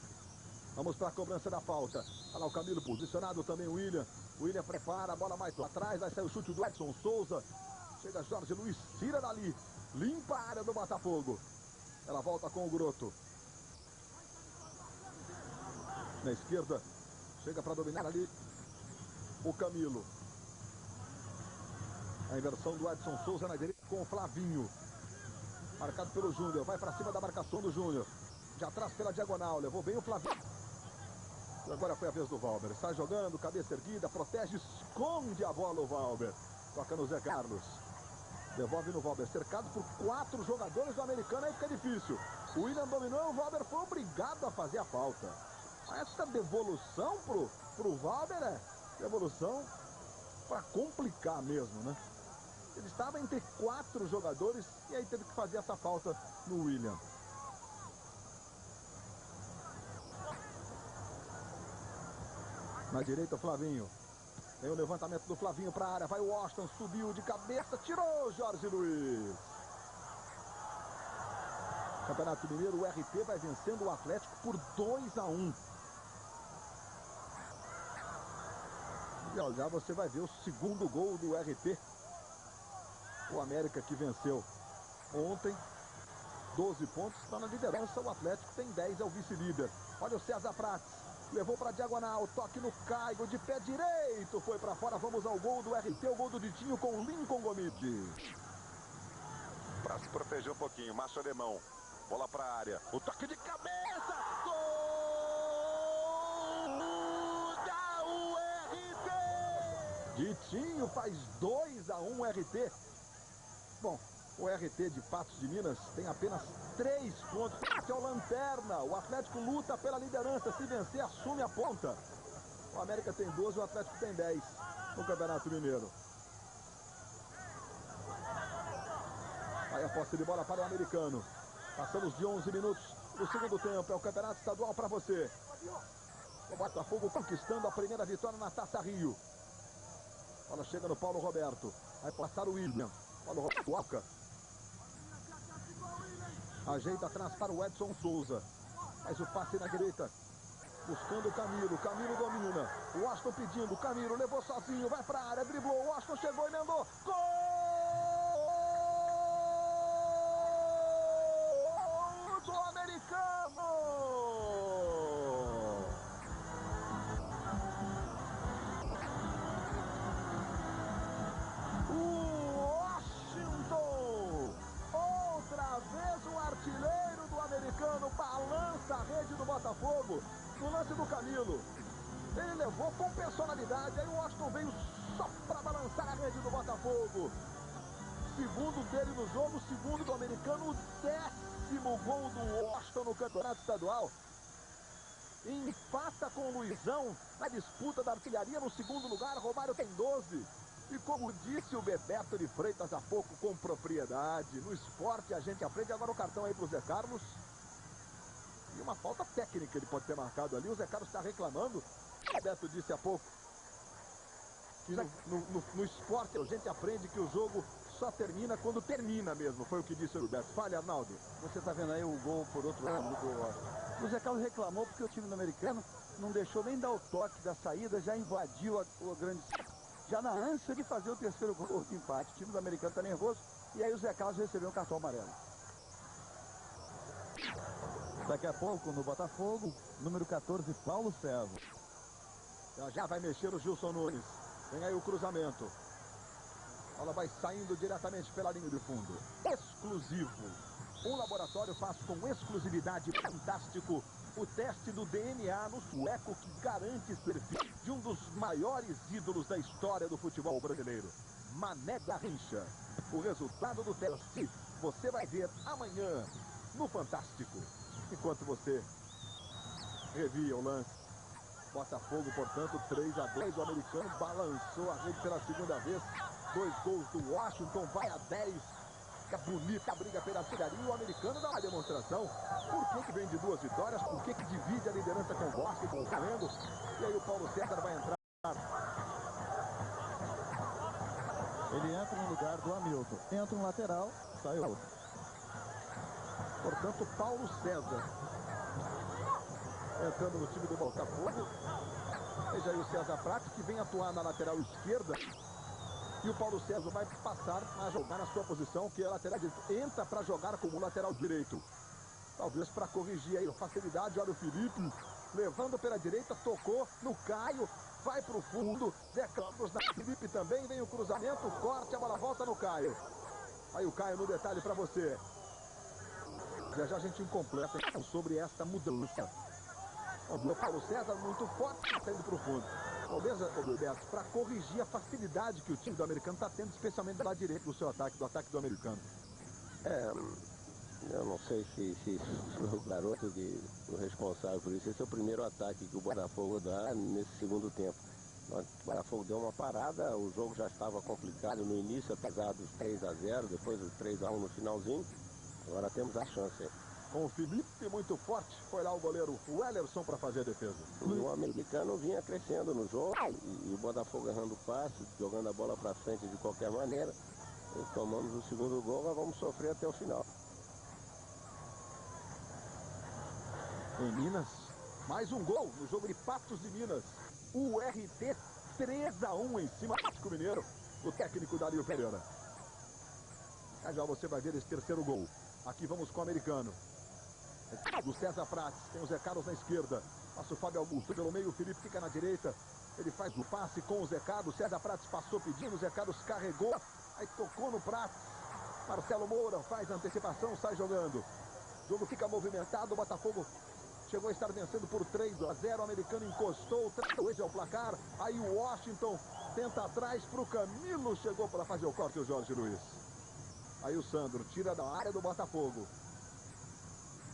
Vamos para a cobrança da falta. Olha lá o Camilo posicionado, também o William. O William prepara, a bola mais atrás, vai sair o chute do Edson Souza. Chega Jorge Luiz, tira dali. Limpa a área do Botafogo. Ela volta com o Groto. Na esquerda, chega para dominar ali o Camilo. A inversão do Edson Souza na direita com o Flavinho. Marcado pelo Júnior, vai para cima da marcação do Júnior. De atrás pela diagonal, levou bem o Flavinho. E agora foi a vez do Valber. Sai jogando, cabeça erguida, protege, esconde a bola o Valber. Toca no Zé Carlos. Devolve no Valber, cercado por 4 jogadores do americano, aí fica difícil. O William dominou, o Valber foi obrigado a fazer a falta. Essa devolução pro Valber é devolução para complicar mesmo, né? Ele estava entre 4 jogadores e aí teve que fazer essa falta no William. Na direita o Flavinho. Tem o levantamento do Flavinho para a área. Vai o Washington, subiu de cabeça, tirou Jorge Luiz. Campeonato Mineiro, o RT vai vencendo o Atlético por 2-1. E já você vai ver o segundo gol do RT. O América que venceu ontem. 12 pontos, está na liderança. O Atlético tem 10, é o vice-líder. Olha o César Prates. Levou para a diagonal, toque no Caigo, de pé direito, foi para fora. Vamos ao gol do RT, o gol do Ditinho com o Lincoln Gomide. Para se proteger um pouquinho, Macho Alemão, bola para a área, o toque de cabeça, gol da URT! Ditinho faz 2-1 RT. Bom, o RT de Patos de Minas tem apenas 3 pontos. Esse é o lanterna. O Atlético luta pela liderança. Se vencer, assume a ponta. O América tem 12, o Atlético tem 10 no Campeonato Mineiro. Aí a posse de bola para o americano. Passamos de 11 minutos do segundo tempo. É o Campeonato Estadual para você. O Botafogo conquistando a primeira vitória na Taça Rio. Bola chega no Paulo Roberto. Vai passar o William. Paulo Roberto toca. Ajeita atrás para o Edson Souza. Faz o passe na direita. Buscando o Camilo. Camilo domina. O Washington pedindo. Camilo levou sozinho. Vai para a área. Driblou. O Washington chegou e mandou. Gol do americano! Artilheiro do americano balança a rede do Botafogo no lance do Camilo. Ele levou com personalidade, aí o Washington veio só para balançar a rede do Botafogo. Segundo dele no jogo, segundo do americano, o 10º gol do Washington no campeonato estadual. Empata com o Luizão na disputa da artilharia no segundo lugar. Romário tem 12. E como disse o Bebeto de Freitas há pouco, com propriedade, no esporte a gente aprende. Agora o cartão aí pro Zé Carlos. E uma falta técnica ele pode ter marcado ali. O Zé Carlos está reclamando. O Bebeto disse há pouco que no esporte a gente aprende que o jogo só termina quando termina mesmo. Foi o que disse o Bebeto. Fale, Arnaldo. Você está vendo aí o gol por outro lado do gol. O Zé Carlos reclamou porque o time do americano não deixou nem dar o toque da saída, já invadiu a grande... Já na ânsia de fazer o terceiro gol de empate. O time do americano está nervoso. E aí o Zé Carlos recebeu um cartão amarelo. Daqui a pouco no Botafogo, número 14, Paulo César. Já vai mexer o Gilson Nunes. Vem aí o cruzamento. A bola vai saindo diretamente pela linha de fundo. Exclusivo. Um laboratório faz com exclusividade fantástico o teste do DNA no sueco que garante ser filho de um dos maiores ídolos da história do futebol brasileiro, Mané Garrincha. O resultado do teste você vai ver amanhã no Fantástico. Enquanto você revia o lance. Botafogo, portanto, 3-2. O americano balançou a rede pela segunda vez. 2 gols do Washington, vai a 10. Fica bonita a briga pela artilharia. O americano dá uma demonstração. Por que vem de 2 vitórias? Por que divide a liderança com o Bosque, com o Flamengo? E aí o Paulo César vai entrar. Ele entra no lugar do Hamilton. Entra um lateral, sai outro. Portanto, Paulo César entrando no time do Botafogo. Veja aí o César Prates, que vem atuar na lateral esquerda. E o Paulo César vai passar a jogar na sua posição, que é a lateral direito. Entra para jogar como lateral direito. Talvez para corrigir aí a facilidade. Olha o Felipe levando pela direita, tocou no Caio. Vai para o fundo. Zé Campos na Felipe também. Vem o cruzamento, o corte, a bola volta no Caio. Aí o Caio no detalhe para você. Já a gente completa sobre esta mudança. O Paulo César muito forte, saindo para o fundo. Talvez, Roberto, para corrigir a facilidade que o time do americano está tendo, especialmente do lado direito do seu ataque, do ataque do americano. Eu não sei se o garoto o responsável por isso. Esse é o primeiro ataque que o Botafogo dá nesse segundo tempo. O Botafogo deu uma parada, o jogo já estava complicado no início, apesar dos 3-0, depois do 3-1 no finalzinho. Agora temos a chance. Com o Felipe muito forte, foi lá o goleiro Wellerson para fazer a defesa. O americano vinha crescendo no jogo e o Botafogo errando passe, jogando a bola para frente de qualquer maneira. E tomamos o segundo gol, mas vamos sofrer até o final. Em Minas, mais um gol no jogo de Patos de Minas. O RT 3-1 em cima do Atlético Mineiro, o técnico Dario Pereira. Já você vai ver esse terceiro gol. Aqui vamos com o americano. Do César Prates, tem o Zé Carlos na esquerda. Passa o Fábio Augusto pelo meio, o Felipe fica na direita. Ele faz o passe com o Zé Carlos. César Prates passou pedindo, o Zé Carlos carregou. Aí tocou no Prates. Marcelo Moura faz a antecipação, sai jogando. O jogo fica movimentado, o Botafogo chegou a estar vencendo por 3-0. O americano encostou, 3-2 é o placar. Aí o Washington tenta atrás para o Camilo. Chegou para fazer o corte o Jorge Luiz. Aí o Sandro tira da área do Botafogo.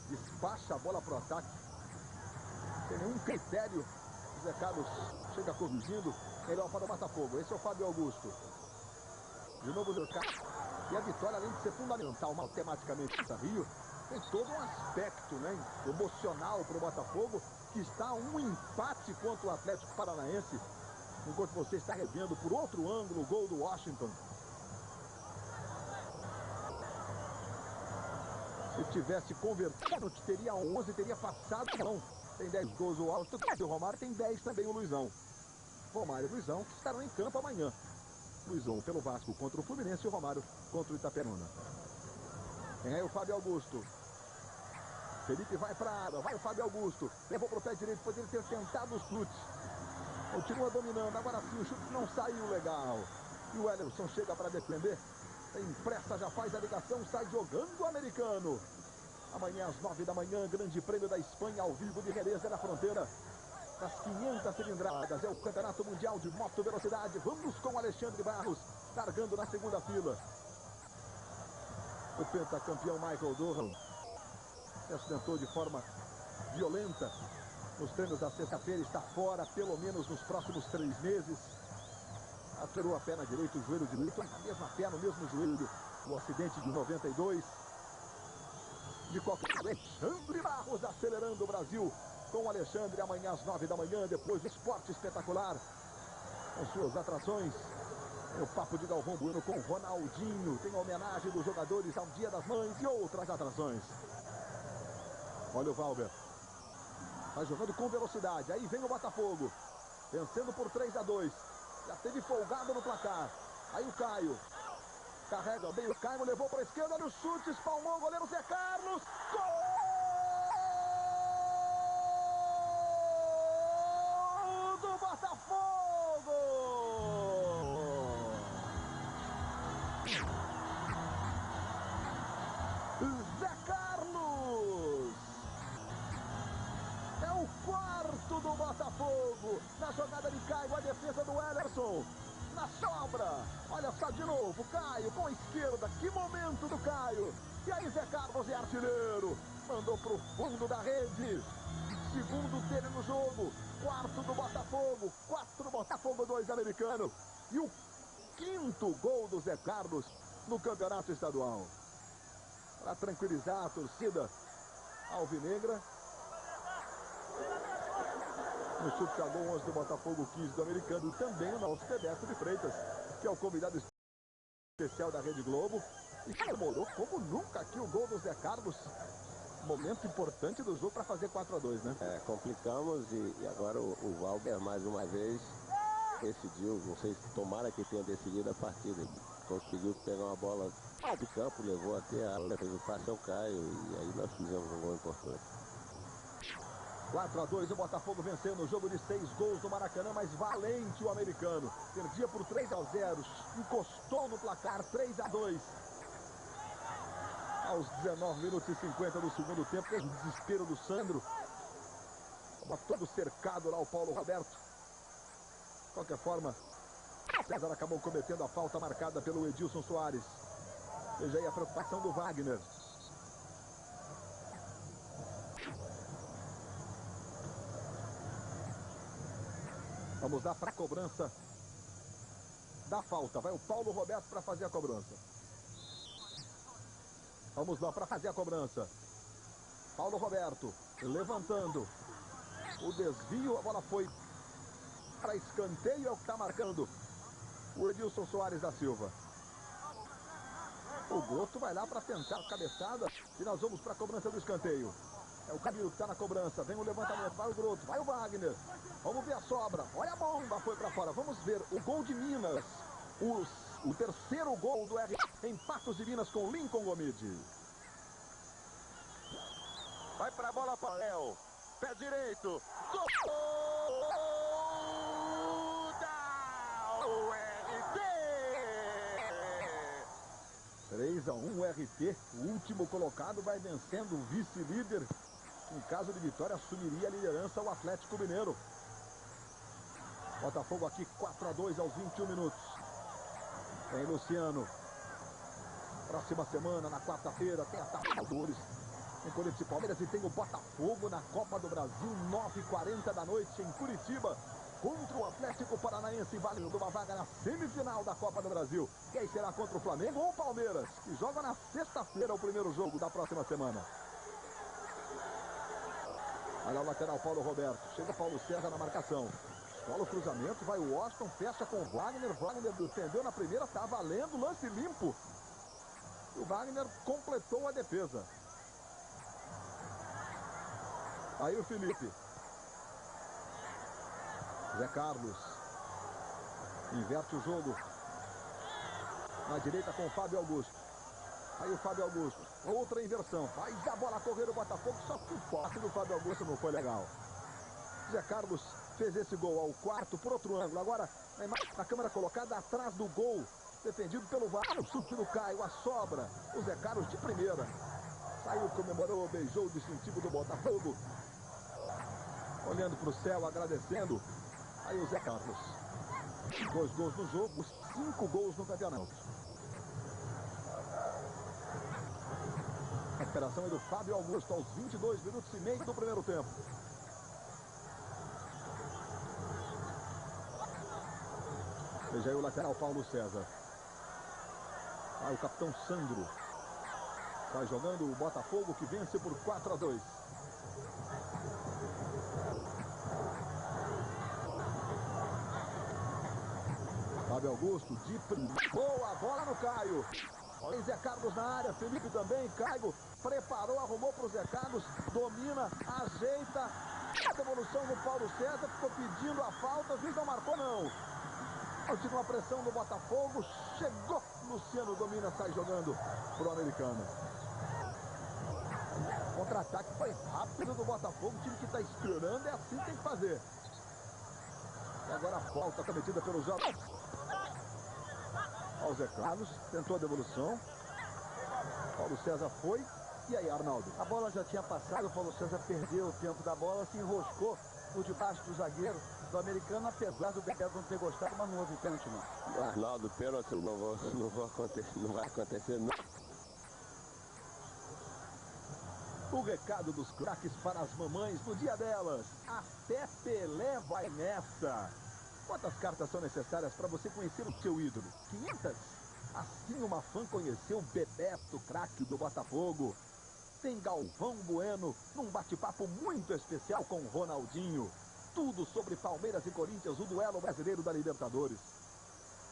Despacha a bola para o ataque. Sem nenhum critério. O Zé Carlos chega corrigindo. Melhor para o Botafogo. Esse é o Fábio Augusto. De novo o Zé Carlos. E a vitória, além de ser fundamental matematicamente para Rio, tem todo um aspecto, né, emocional para o Botafogo, que está a um empate contra o Atlético Paranaense. Enquanto você está revendo por outro ângulo o gol do Washington. Se tivesse convertido, teria 11, teria passado. Não, tem 10 gols o Austin, o Romário tem 10 também o Luizão. Romário e Luizão que estarão em campo amanhã. Luizão pelo Vasco contra o Fluminense e o Romário contra o Itaperuna. Tem aí o Fábio Augusto. Felipe vai para a área, vai o Fábio Augusto. Levou para o pé direito, poderia ter tentado o chute. Continua dominando, agora sim o chute não saiu legal. E o Ellerson chega para defender. Tem pressa, já faz a ligação, sai jogando o americano. Amanhã às 9 da manhã, Grande Prêmio da Espanha ao vivo de Jerez da Fronteira. Das 500 cilindradas, é o Campeonato Mundial de Moto Velocidade. Vamos com Alexandre Barros, largando na segunda fila. O pentacampeão Michael Doran se acidentou de forma violenta nos treinos da sexta-feira, está fora pelo menos nos próximos 3 meses. Aturou a perna direita, o joelho direito, a mesma perna, o mesmo joelho. O acidente de 92. De qualquer jeito, Alexandre Barros acelerando o Brasil. Com o Alexandre amanhã às 9 da manhã, depois do Esporte Espetacular. Com suas atrações. Tem o Papo de Galvão Bueno com Ronaldinho. Tem a homenagem dos jogadores ao Dia das Mães e outras atrações. Olha o Valber. Vai jogando com velocidade. Aí vem o Botafogo. Vencendo por 3-2. Já teve folgado no placar. Aí o Caio. Carrega bem o Caio, levou para a esquerda. Olha o chute, espalmou o goleiro Zé Carlos. Gol! Do Botafogo! Zé Carlos! É o quarto do Botafogo. Na jogada de Caio, a defesa do Ellerson. Na sobra, olha só de novo, Caio com a esquerda, que momento do Caio. E aí Zé Carlos é artilheiro, mandou pro fundo da rede. Segundo dele no jogo, quarto do Botafogo, 4 Botafogo, 2 americano. E o 5º gol do Zé Carlos no campeonato estadual. Para tranquilizar a torcida alvinegra. No chute a gol, 11 do Botafogo, 15 do americano. E também o nosso Pedestre de Freitas, que é o convidado especial da Rede Globo. E comemorou como nunca aqui o gol do Zé Carlos. Momento importante do jogo para fazer 4-2, né? É, complicamos e agora o Valber mais uma vez decidiu, não sei se tomara que tenha decidido a partida. Conseguiu pegar uma bola de campo, levou até a fez o passe ao Caio e aí nós fizemos um gol importante. 4-2, o Botafogo vencendo o jogo de 6 gols no Maracanã, mas valente o americano. Perdia por 3-0, encostou no placar, 3-2. Aos 19 minutos e 50 do segundo tempo, o desespero do Sandro. Todo cercado lá o Paulo Roberto. De qualquer forma, César acabou cometendo a falta marcada pelo Edilson Soares. Veja aí a preocupação do Wagner. Vamos dar para a cobrança da falta. Vai o Paulo Roberto para fazer a cobrança. Vamos lá para fazer a cobrança. Paulo Roberto levantando. O desvio, a bola foi para escanteio, é o que está marcando o Edilson Soares da Silva. O Goto vai lá para tentar a cabeçada e nós vamos para a cobrança do escanteio. É o Camilo que está na cobrança, vem o levantamento, vai o Groto, vai o Wagner. Vamos ver a sobra, olha a bomba, foi para fora. Vamos ver o gol de Minas. O terceiro gol do R em Patos de Minas com Lincoln Gomide. Vai para a bola para Léo. Pé direito. Gol da URT! 3-1 RT. O último colocado vai vencendo o vice-líder. Em caso de vitória, assumiria a liderança o Atlético Mineiro. Botafogo aqui 4-2 aos 21 minutos. Tem Luciano. Próxima semana, na quarta-feira, tem a Taçadores. Tem Corinthians e Palmeiras e tem o Botafogo na Copa do Brasil, 9h40 da noite em Curitiba. Contra o Atlético Paranaense, valendo uma vaga na semifinal da Copa do Brasil. E aí será contra o Flamengo ou o Palmeiras, que joga na sexta-feira o primeiro jogo da próxima semana. Olha o lateral Paulo Roberto. Chega Paulo César na marcação. Escola o cruzamento, vai o Washington, fecha com o Wagner. Wagner defendeu na primeira, tá valendo, lance limpo. E o Wagner completou a defesa. Aí o Felipe. Zé Carlos. Inverte o jogo. Na direita com o Fábio Augusto. Aí o Fábio Augusto. Outra inversão. Faz a bola correr o Botafogo. Só que o passe do Fábio Augusto não foi legal. Zé Carlos fez esse gol ao quarto por outro ângulo. Agora a câmera colocada atrás do gol. Defendido pelo VAR. O chute do Caio. A sobra. O Zé Carlos de primeira. Saiu, comemorou, beijou o distintivo do Botafogo. Olhando para o céu, agradecendo. Aí o Zé Carlos. 2 gols no jogo, 5 gols no campeonato. A recuperação é do Fábio Augusto aos 22 minutos e meio do primeiro tempo. Veja aí o lateral Paulo César. Aí o capitão Sandro. Sai jogando o Botafogo, que vence por 4-2. Fábio Augusto de primeira. Boa bola no Caio. Olha Zé Carlos na área, Felipe também. Caio preparou, arrumou para o Zé Carlos. Domina, ajeita. A devolução no Paulo César. Ficou pedindo a falta. O juiz não marcou, não. Continua a pressão no Botafogo. Chegou. Luciano domina, sai jogando pro americano. Contra-ataque foi rápido do Botafogo. O time que está esperando é assim que tem que fazer. E agora a falta cometida pelo Jovem. Olha o Zé Carlos, tentou a devolução. Paulo César foi. E aí, Arnaldo? A bola já tinha passado, o Paulo César perdeu o tempo da bola, se enroscou por debaixo do zagueiro do americano, apesar do Bebeto não ter gostado, mas não houve pênalti, não. Arnaldo, pênalti não vai acontecer, não. O recado dos craques para as mamães no dia delas. Até Pelé vai nessa. Quantas cartas são necessárias para você conhecer o seu ídolo? 500? Assim uma fã conheceu Bebeto, craque do Botafogo. Tem Galvão Bueno num bate-papo muito especial com Ronaldinho. Tudo sobre Palmeiras e Corinthians, o duelo brasileiro da Libertadores.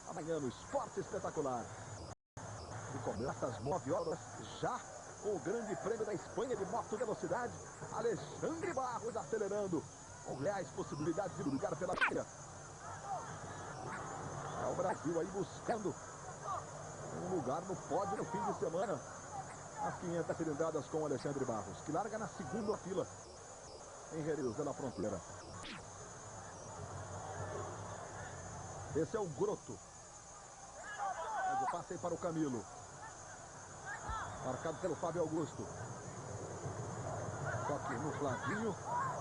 Amanhã no Esporte Espetacular. E começa às 9 horas já com o Grande Prêmio da Espanha de Moto Velocidade. Alexandre Barros acelerando, com reais possibilidades de lugar pela área. É o Brasil aí buscando um lugar no pódio no fim de semana. As 500 cilindradas com o Alexandre Barros, que larga na segunda fila em Jerez da Fronteira. Esse é o Groto. Mas eu passei para o Camilo. Marcado pelo Fábio Augusto. Toque no Flavinho.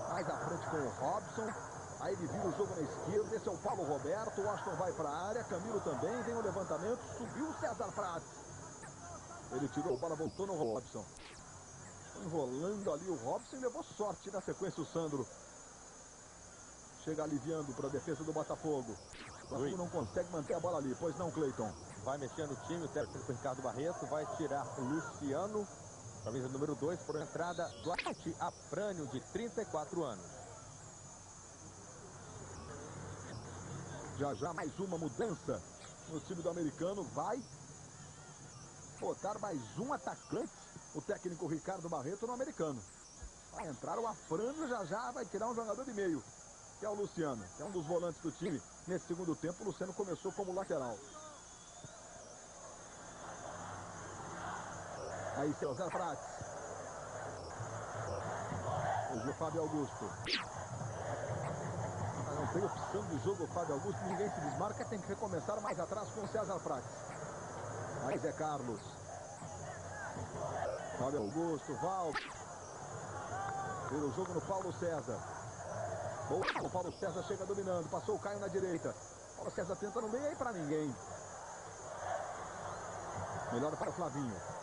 Mais à frente com o Robson. Aí ele vira o jogo na esquerda. Esse é o Paulo Roberto. O Washington vai para a área. Camilo também. Vem o levantamento. Subiu o César Prates. Ele tirou a bola, voltou no Robson. Enrolando ali o Robson. Levou sorte na sequência o Sandro. Chega aliviando para a defesa do Botafogo. O Botafogo não consegue manter a bola ali. Pois não, Cleiton? Vai mexendo o time, o técnico Ricardo Barreto vai tirar o Luciano, camisa número 2, por entrada do Afrânio, de 34 anos. Já mais uma mudança no time do americano. Vai botar mais um atacante, o técnico Ricardo Barreto, no americano. Vai entrar o Afrânio, já vai tirar um jogador de meio, que é o Luciano, que é um dos volantes do time. Nesse segundo tempo, o Luciano começou como lateral. Aí César Prates. Hoje o Fábio Augusto. Não tem opção de jogo o Fábio Augusto. Ninguém se desmarca. Tem que recomeçar mais atrás com o César Prates. Aí Zé Carlos. Fábio Augusto, Val. Vira o jogo no Paulo César. O Paulo César chega dominando. Passou o Caio na direita. Paulo César tenta no meio aí para ninguém. Melhor para o Flavinho.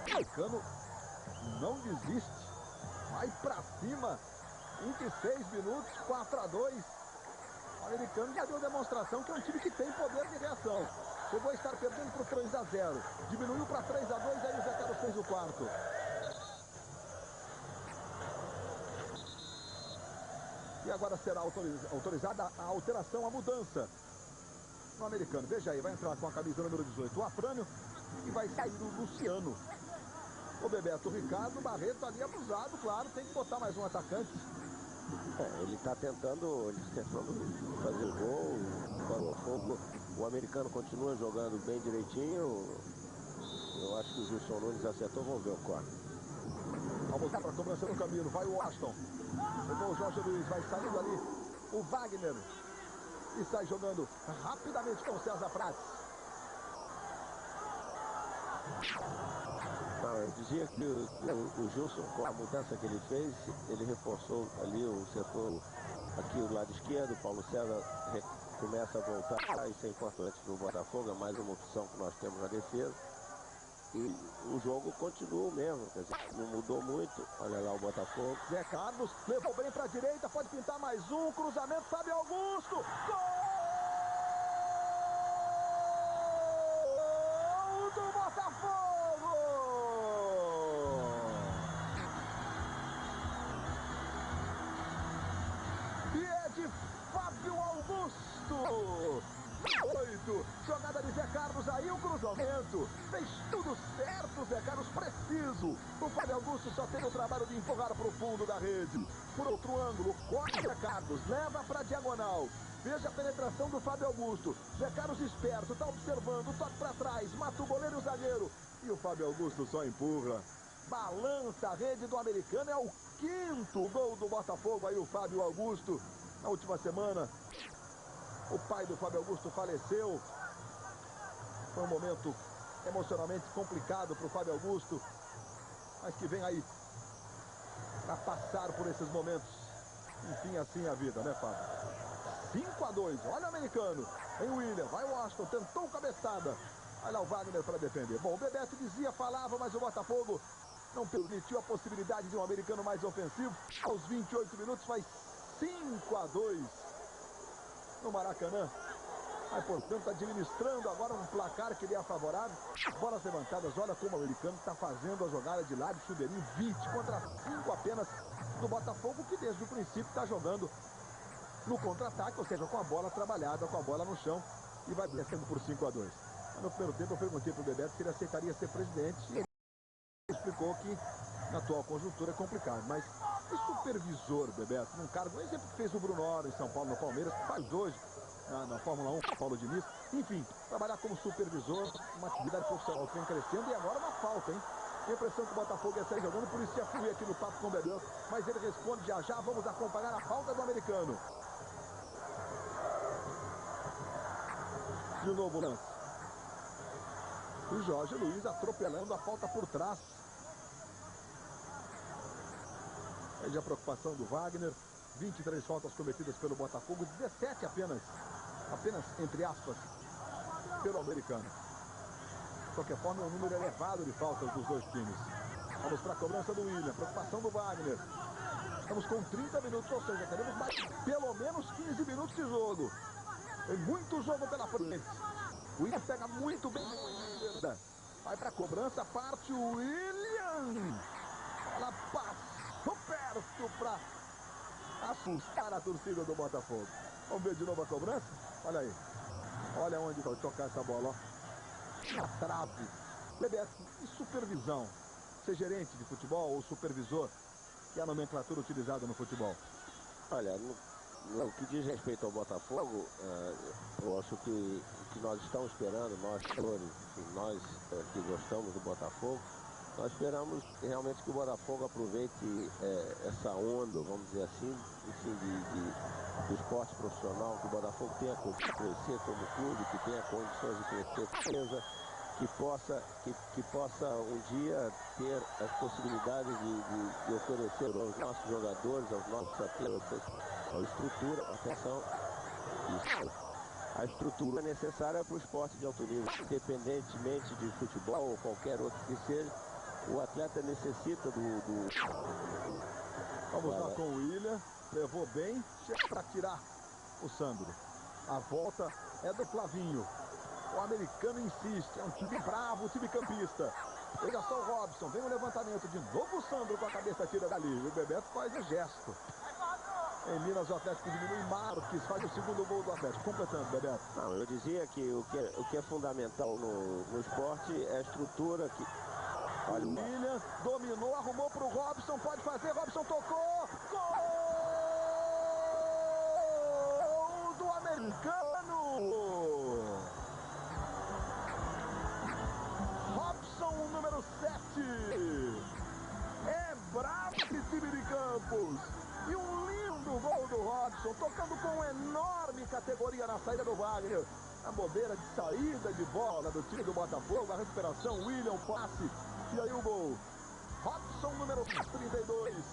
O americano não desiste, vai pra cima. 26 minutos, 4-2. O americano já deu demonstração que é um time que tem poder de reação. Chegou a estar perdendo pro 3-0, diminuiu para 3-2, aí o Zé Carlos fez o quarto. E agora será autorizada a alteração, a mudança no americano. Veja aí, vai entrar com a camisa número 18 o Afrânio e vai sair o Luciano. O Bebeto, o Ricardo Barreto ali abusado, claro, tem que botar mais um atacante. Ele está tentando fazer o gol, o americano continua jogando bem direitinho. Eu acho que o Gilson Nunes acertou, vamos ver o corte. Vamos lá para a cobrança no caminho, vai o Washington. O Jorge Luiz, vai saindo ali o Wagner. E sai jogando rapidamente com o César Prates. Não, eu dizia que o Gilson, com a mudança que ele fez, ele reforçou ali o setor, aqui o lado esquerdo. O Paulo César começa a voltar, isso é importante para o Botafogo, é mais uma opção que nós temos na defesa. E o jogo continua o mesmo, quer dizer, não mudou muito. Olha lá o Botafogo. Zé Carlos levou bem para a direita, pode pintar mais um, cruzamento, Fábio Augusto, gol do Botafogo! E é de Fábio Augusto! 8, jogada de Zé Carlos, aí o cruzamento, fez tudo certo, Zé Carlos preciso. O Fábio Augusto só tem o trabalho de empurrar para o fundo da rede. Por outro ângulo, corta Zé Carlos, leva para a diagonal. Veja a penetração do Fábio Augusto. Zé Carlos esperto, está observando, toque para trás, mata o goleiro e o zagueiro. E o Fábio Augusto só empurra. Balança a rede do americano, é o 5º gol do Botafogo, aí o Fábio Augusto. Na última semana, o pai do Fábio Augusto faleceu. Foi um momento emocionalmente complicado para o Fábio Augusto, mas que vem aí para passar por esses momentos. Enfim, assim é a vida, né, Fábio? 5-2, olha o americano. Vem o William, vai o Washington, tentou cabeçada. Vai lá o Wagner para defender. Bom, o Bebeto dizia, falava, mas o Botafogo não permitiu a possibilidade de um americano mais ofensivo. Aos 28 minutos faz 5-2 no Maracanã. Aí, portanto, administrando agora um placar que lhe é favorável. Bolas levantadas, olha como o americano está fazendo a jogada de lado, chuveirinho, 20 contra 5 apenas do Botafogo, que desde o princípio está jogando no contra-ataque, ou seja, com a bola trabalhada, com a bola no chão, e vai descendo por 5-2. No primeiro tempo eu perguntei para o Bebeto se ele aceitaria ser presidente, e ele explicou que na atual conjuntura é complicado, mas o supervisor, Bebeto, num cargo, um exemplo que fez o Bruno Oro em São Paulo, no Palmeiras, faz hoje na Fórmula 1, Paulo Diniz, enfim, trabalhar como supervisor, uma atividade profissional que vem crescendo, e agora uma falta, hein? Tem a impressão que o Botafogo ia sair jogando, por isso já fui aqui no papo com o Bebeto, mas ele responde já, vamos acompanhar a falta do americano. De novo lance. O Jorge Luiz atropelando a falta por trás. Aí já a preocupação do Wagner. 23 faltas cometidas pelo Botafogo, 17 apenas entre aspas, pelo americano. De qualquer forma, é um número elevado de faltas dos dois times. Vamos para a cobrança do William, preocupação do Wagner. Estamos com 30 minutos, ou seja, teremos mais pelo menos 15 minutos de jogo. Tem muito jogo pela frente. O William pega muito bem. Vai para a cobrança, parte o William. Ela passou perto para assustar a torcida do Botafogo. Vamos ver de novo a cobrança? Olha aí. Olha onde vai tocar essa bola, ó. Na trave. Bebeto, e supervisão? Ser gerente de futebol ou supervisor, que é a nomenclatura utilizada no futebol? Olha, no que diz respeito ao Botafogo, eu acho que o que nós estamos esperando, nós que gostamos do Botafogo, nós esperamos realmente que o Botafogo aproveite essa onda, vamos dizer assim, enfim, do esporte profissional, que o Botafogo tenha como crescer como clube, que tenha condições de crescer, que possa um dia ter as possibilidades de oferecer aos nossos jogadores, aos nossos atletas, a estrutura, atenção, a estrutura necessária para o esporte de alto nível, independentemente de futebol ou qualquer outro que seja. O atleta necessita do... Vamos lá com o William. Levou bem. Chega para tirar o Sandro. A volta é do Flavinho. O americano insiste. É um time bravo, um time campista. Veja só o Robson. Vem o levantamento. De novo o Sandro com a cabeça tira dali. E o Bebeto faz o gesto. Em Minas, o Atlético diminui. Marques faz o segundo gol do Atlético. Completando, Bebeto. Não, eu dizia que o que é fundamental no esporte é a estrutura Olha o William, dominou, arrumou pro Robson, pode fazer, Robson tocou, gol do americano! Robson, número 7, é bravo esse time de Campos, e um lindo gol do Robson, tocando com enorme categoria na saída do Wagner. A bobeira de saída de bola do time do Botafogo, a recuperação, William, o passe, e aí o gol. Robson, número 32,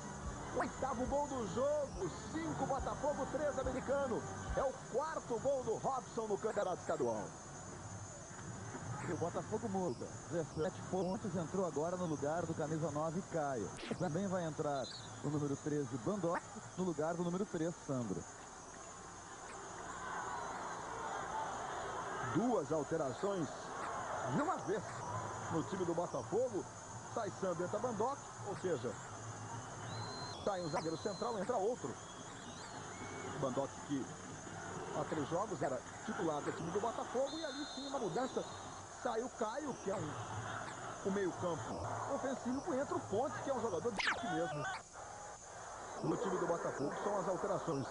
oitavo gol do jogo, 5 Botafogo, 3 americano. É o 4º gol do Robson no campeonato estadual. E o Botafogo muda. 17 pontos, entrou agora no lugar do camisa 9, Caio. Também vai entrar o número 13, Bandoc, no lugar do número 3, Sandro. Duas alterações de uma vez no time do Botafogo. Sai Sandro, entra Bandoc, ou seja, sai um zagueiro central, entra outro. Bandoc, que há 3 jogos era titular do time do Botafogo, e ali sim uma mudança. Sai o Caio, que é um meio-campo ofensivo, e entra o Ponte, que é um jogador de aqui mesmo. No time do Botafogo são as alterações.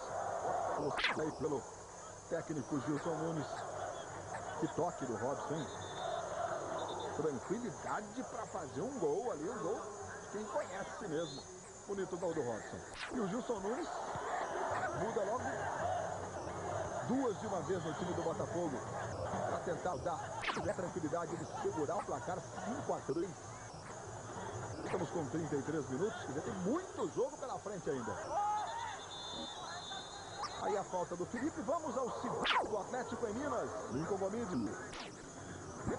Aí pelo técnico Gilson Nunes. Que toque do Robson, hein? Tranquilidade para fazer um gol ali, um gol de quem conhece mesmo. Bonito gol do Robson. E o Gilson Nunes muda logo 2 de uma vez no time do Botafogo, para tentar dar a tranquilidade de segurar o placar 5-3. Estamos com 33 minutos, quer dizer, tem muito jogo pela frente ainda. Aí a falta do Felipe, vamos ao segundo do Atlético em Minas. Lincoln Gomide. E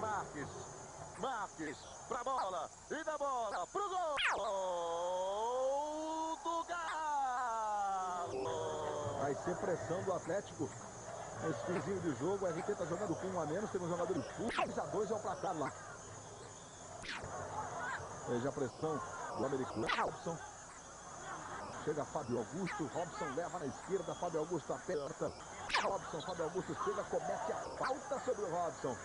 Marques, pra bola, e da bola, pro gol do Galo. Vai ser pressão do Atlético. Esse finzinho de jogo, a RT tá jogando com 1 a menos, tem um jogador expulso, 2-2 é o placar lá. Veja a pressão do americano. Robson. Chega Fábio Augusto, Robson leva na esquerda, Fábio Augusto aperta. Fábio Augusto chega, comete a falta sobre o Robson.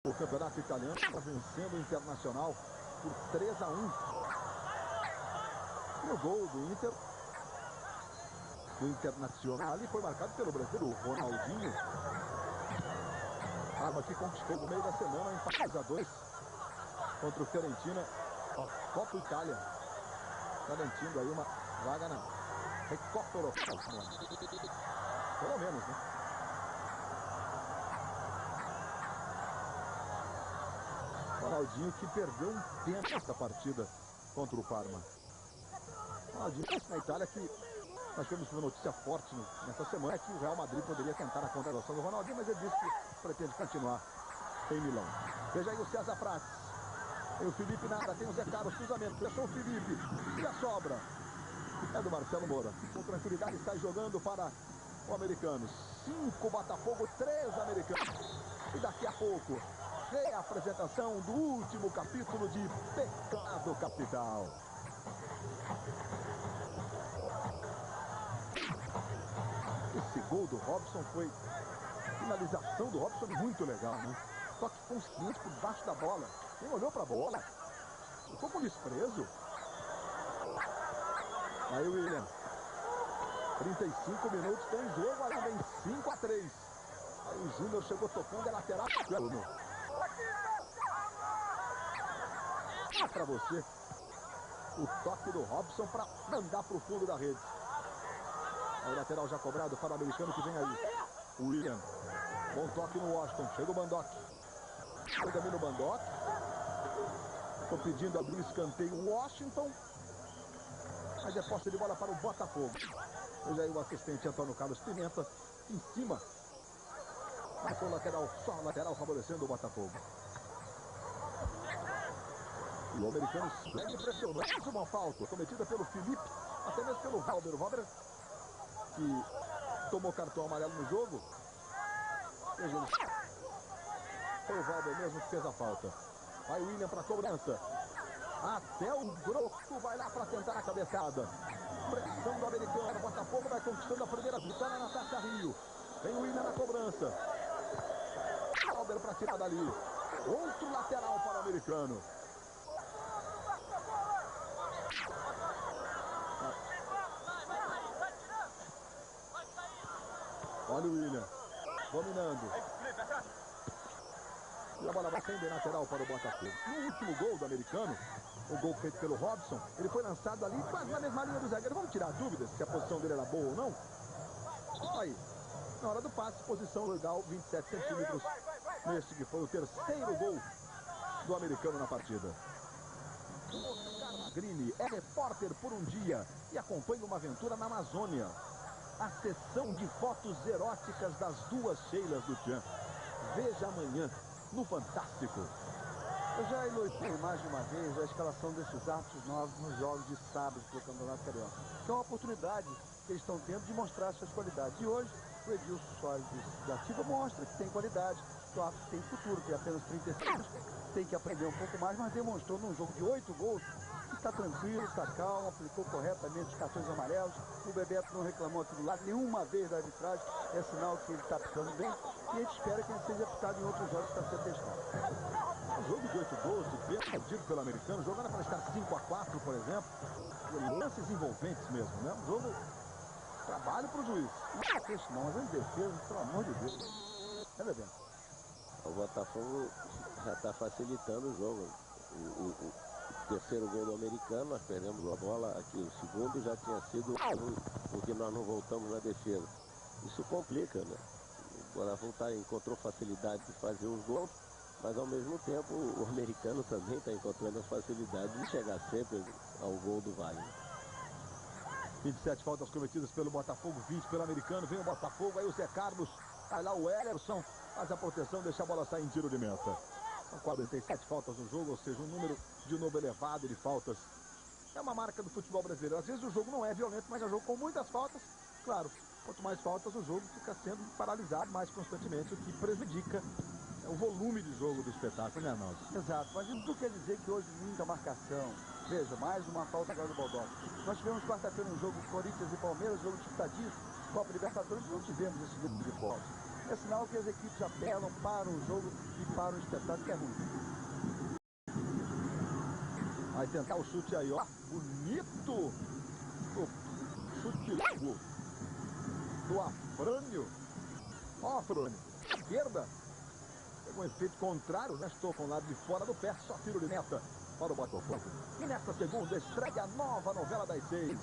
O campeonato italiano está vencendo o Internacional por 3-1. E o gol do Inter, do Internacional, ali foi marcado pelo brasileiro Ronaldinho. Arma que conquistou no meio da semana em 2-2 contra o Fiorentina, Copa Itália, garantindo aí uma vaga na Recopa Europeia. Pelo menos, né? Ronaldinho, que perdeu um tempo nessa partida contra o Parma. Ronaldinho, na Itália, que nós temos uma notícia forte nessa semana, é que o Real Madrid poderia tentar a contratação do Ronaldinho, mas ele disse que pretende continuar em Milão. Veja aí o César Prates. Tem o Felipe nada, tem o Zé Carlos, cruzamento, fechou o Felipe, e a sobra é do Marcelo Moura. Com tranquilidade sai jogando para o americano. 5 Botafogo, 3 americanos. E daqui a pouco, reapresentação do último capítulo de Pecado Capital. Esse gol do Robson foi finalização do Robson muito legal, né? Só que consciente por baixo da bola. Quem olhou pra bola? Ficou com desprezo. Aí o William. 35 minutos, tem jogo, aí vem 5-3. Aí o Júnior chegou tocando, é lateral. Pra você, o toque do Robson para mandar pro fundo da rede. Aí o lateral já cobrado para o americano que vem aí. O William. Bom toque no Washington. Chega o Bandoc. Chega ali no Bandoc. Estou pedindo abrir o escanteio Washington. Mas é posse de bola para o Botafogo. Hoje aí o assistente Antônio Carlos Pimenta em cima. Passou o lateral, só o lateral favorecendo o Botafogo. E o americano segue pressionando. Mais uma falta cometida pelo Felipe, até mesmo pelo Valber. O Valber, que tomou cartão amarelo no jogo. Veja, foi o Valber mesmo que fez a falta. Vai o William para a cobrança. Até o Grosso vai lá para tentar a cabeçada. Pressão do americano. O Botafogo vai conquistando a primeira vitória na Taça Rio. Vem o William na cobrança. Valber para tirar dali. Outro lateral para o americano. Olha o William. Dominando. E a bola vai saindo lateral para o Botafogo. No último gol do americano, o gol feito pelo Robson, ele foi lançado ali quase na mesma linha do zagueiro. Vamos tirar dúvidas se a posição dele era boa ou não? Olha aí. Na hora do passe, posição legal, 27 centímetros. Neste que foi o terceiro gol do americano na partida. Carmagrini é repórter por um dia e acompanha uma aventura na Amazônia. A sessão de fotos eróticas das duas Sheilas do Tchan. Veja amanhã no Fantástico. Eu já elogiei mais de uma vez a escalação desses árbitros novos nos jogos de sábado do Campeonato Carioca. Que é uma oportunidade que eles estão tendo de mostrar suas qualidades. E hoje, o Edilson Soares da Ativa mostra que tem qualidade, que o árbitro tem futuro, tem apenas 36 anos, tem que aprender um pouco mais, mas demonstrou num jogo de 8 gols que está tranquilo, está calmo, aplicou corretamente os cartões amarelos. O Bebeto não reclamou aqui do lado nenhuma vez da arbitragem, é sinal que ele está apitando bem e a gente espera que ele seja apitado em outros jogos para ser testado. O jogo de 8 gols, de pênalti perdido pelo americano, jogando para estar 5-4, por exemplo. Lances envolventes mesmo, né? Um jogo, trabalho para o juiz. Não, mas em defesa, pelo amor de Deus. É, Bebeto? O Botafogo já está facilitando o jogo. O terceiro gol do americano, nós perdemos a bola aqui. O segundo já tinha sido porque nós não voltamos na defesa. Isso complica, né? O Botafogo encontrou facilidade de fazer os gols, mas ao mesmo tempo o americano também está encontrando a facilidade de chegar sempre ao gol do Wagner. 27 faltas cometidas pelo Botafogo, 20 pelo americano. Vem o Botafogo, aí o Zé Carlos, vai lá o Ellerson, faz a proteção, deixa a bola sair em tiro de meta. São 47 faltas no jogo, ou seja, um número de novo elevado de faltas. É uma marca do futebol brasileiro. Às vezes o jogo não é violento, mas é um jogo com muitas faltas. Claro, quanto mais faltas, o jogo fica sendo paralisado mais constantemente, o que prejudica o volume de jogo do espetáculo, né, Arnaldo? Exato, mas isso não quer dizer que hoje muita marcação. Veja, mais uma falta agora do Baldock. Nós tivemos quarta-feira um jogo Corinthians e Palmeiras, jogo disputadíssimo, Copa Libertadores, não tivemos esse número de faltas. É sinal que as equipes apelam para o jogo e para o espetáculo, que é ruim. Vai tentar o chute aí, ó. Bonito! O chute longo do Afrânio. Ó, Afrânio. Esquerda. Pegou um efeito contrário, né? Estou com o lado de fora do pé, só tiro de meta para o Botafogo. E nesta segunda estreia a nova novela das 6.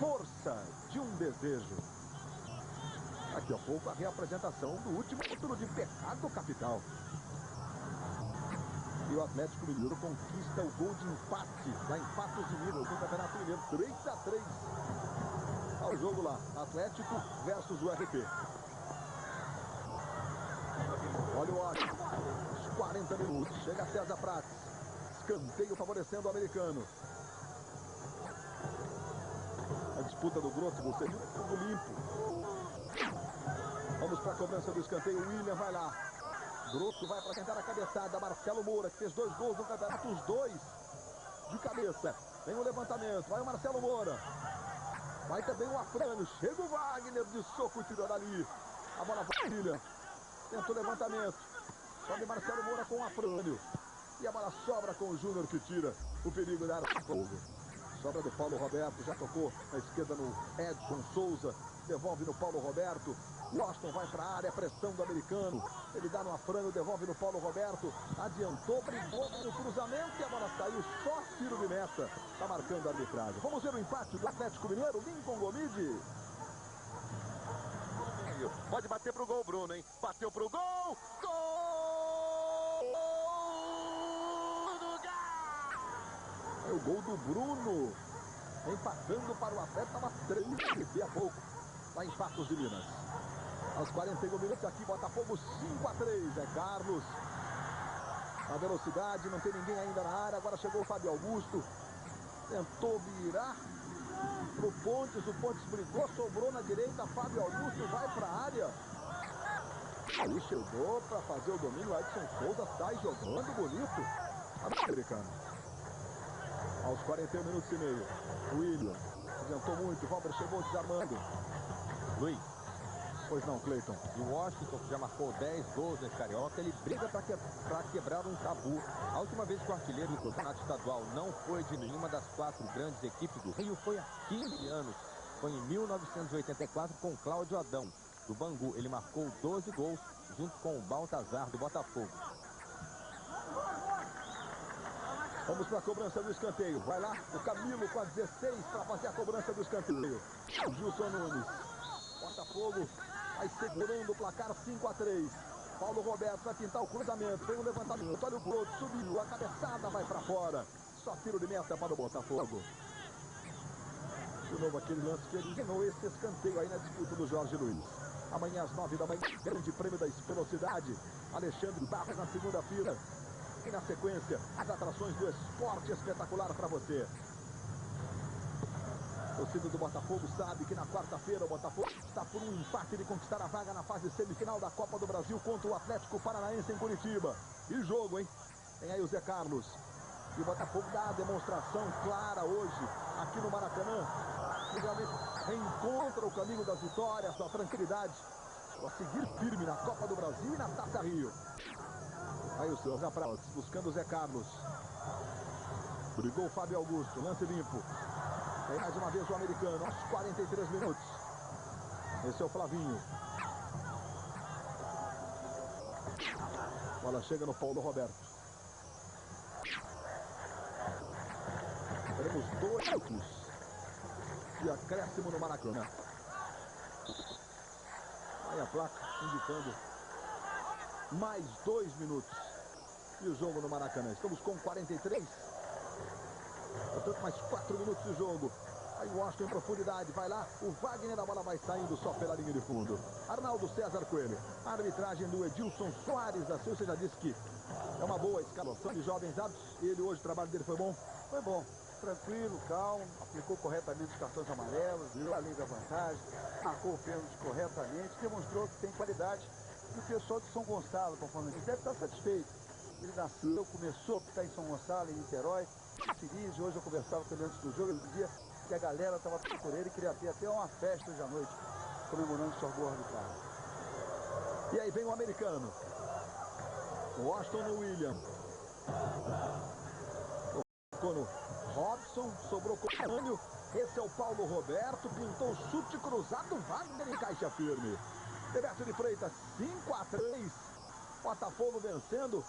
Força de um Desejo. Daqui a pouco a reapresentação do último título de pecado capital. E o Atlético Mineiro conquista o gol de empate da Empatos Unidos no Campeonato Mineiro. 3-3. Ao jogo lá, Atlético versus o RP. Olha o ódio. Os 40 minutos. Chega César Prates. Escanteio favorecendo o americano. A disputa do Grosso, você viu? Tudo limpo. Vamos para a cobrança do escanteio. O William vai lá. Grosso vai para tentar a cabeçada. Marcelo Moura, que fez 2 gols no campeonato. Os 2 de cabeça. Vem o levantamento. Vai o Marcelo Moura. Vai também o Afrânio. Chega o Wagner de soco e tirou dali. A bola vai para o William. Tenta o levantamento. Sobe Marcelo Moura com o Afrânio. E a bola sobra com o Júnior, que tira o perigo da área. Sobra do Paulo Roberto. Já tocou na esquerda no Edson Souza. Devolve no Paulo Roberto. Washington vai para a área, pressão do americano. Ele dá no Afrânio, devolve no Paulo Roberto. Adiantou, brigou no cruzamento e a bola saiu. Só tiro de meta. Está marcando a arbitragem. Vamos ver o empate do Atlético Mineiro. Lincoln Gomide. Pode bater pro gol, Bruno, hein? Bateu pro gol! Gol do Gá! É o gol do Bruno. Empatando para o Atlético. Estava 3 daqui a pouco. Lá em Patos de Minas. Aos 41 minutos aqui, Botafogo 5-3. É Carlos. A velocidade, não tem ninguém ainda na área. Agora chegou o Fábio Augusto. Tentou virar pro Pontes. O Pontes brigou, sobrou na direita. Fábio Augusto vai para a área. Aí chegou para fazer o domínio. O Edson Souza sai jogando bonito. Americano. Aos 41 minutos e meio. William adiantou muito. Valber chegou desarmando. Luiz. Pois não, Cleiton. E o Washington, que já marcou 10 gols nesse Carioca, ele briga para quebrar um tabu. A última vez que o artilheiro do campeonato estadual não foi de nenhuma das 4 grandes equipes do Rio foi há 15 anos. Foi em 1984 com Cláudio Adão, do Bangu. Ele marcou 12 gols junto com o Baltazar, do Botafogo. Vamos para a cobrança do escanteio. Vai lá o Camilo com a 16 para fazer a cobrança do escanteio. O Gilson Nunes. Botafogo vai segurando o placar 5-3. Paulo Roberto vai pintar o cruzamento. Vem o levantamento. Olha o gol. Subiu. A cabeçada vai para fora. Só tiro de meta para o Botafogo. De novo aquele lance que originou esse escanteio aí na disputa do Jorge Luiz. Amanhã às 9 da manhã, grande prêmio da velocidade. Alexandre Barros na segunda-feira. E na sequência, as atrações do esporte espetacular para você. O torcedor do Botafogo sabe que na quarta-feira o Botafogo está por um empate de conquistar a vaga na fase semifinal da Copa do Brasil contra o Atlético Paranaense em Curitiba. E jogo, hein? Tem aí o Zé Carlos. E o Botafogo dá a demonstração clara hoje, aqui no Maracanã. Que realmente reencontra o caminho das vitórias, da tranquilidade. Para seguir firme na Copa do Brasil e na Taça Rio. Aí o senhor Zapraus buscando o Zé Carlos. Brigou o Fábio Augusto, lance limpo. Aí mais uma vez o americano, aos 43 minutos. Esse é o Flavinho. Bola chega no Paulo Roberto. Teremos 2 minutos de acréscimo no Maracanã. Aí a placa indicando mais 2 minutos. E o jogo no Maracanã. Estamos com 43. Portanto, mais 4 minutos de jogo. Aí o Washington em profundidade. Vai lá. O Wagner, a bola vai saindo só pela linha de fundo. Arnaldo César Coelho. A arbitragem do Edilson Soares da Silva. Você já disse que é uma boa escalação de jovens árbitros. Ele hoje, o trabalho dele foi bom? Foi bom. Tranquilo, calmo. Aplicou corretamente os cartões amarelos. Viu a lei da vantagem. Marcou o pênalti corretamente. Demonstrou que tem qualidade. E o pessoal de São Gonçalo, conforme ele deve estar satisfeito. Ele nasceu, começou a ficar em São Gonçalo, em Niterói. Feliz. Hoje eu conversava com ele antes do jogo. Ele dizia que a galera estava por ele e queria ter até uma festa hoje à noite, comemorando sua boa arbitragem. E aí vem o americano. Washington no William. Tocou no Robson, sobrou com o Antônio. Esse é o Paulo Roberto. Pintou o chute cruzado. Wagner em caixa firme. Roberto de Freitas, 5-3. Botafogo vencendo.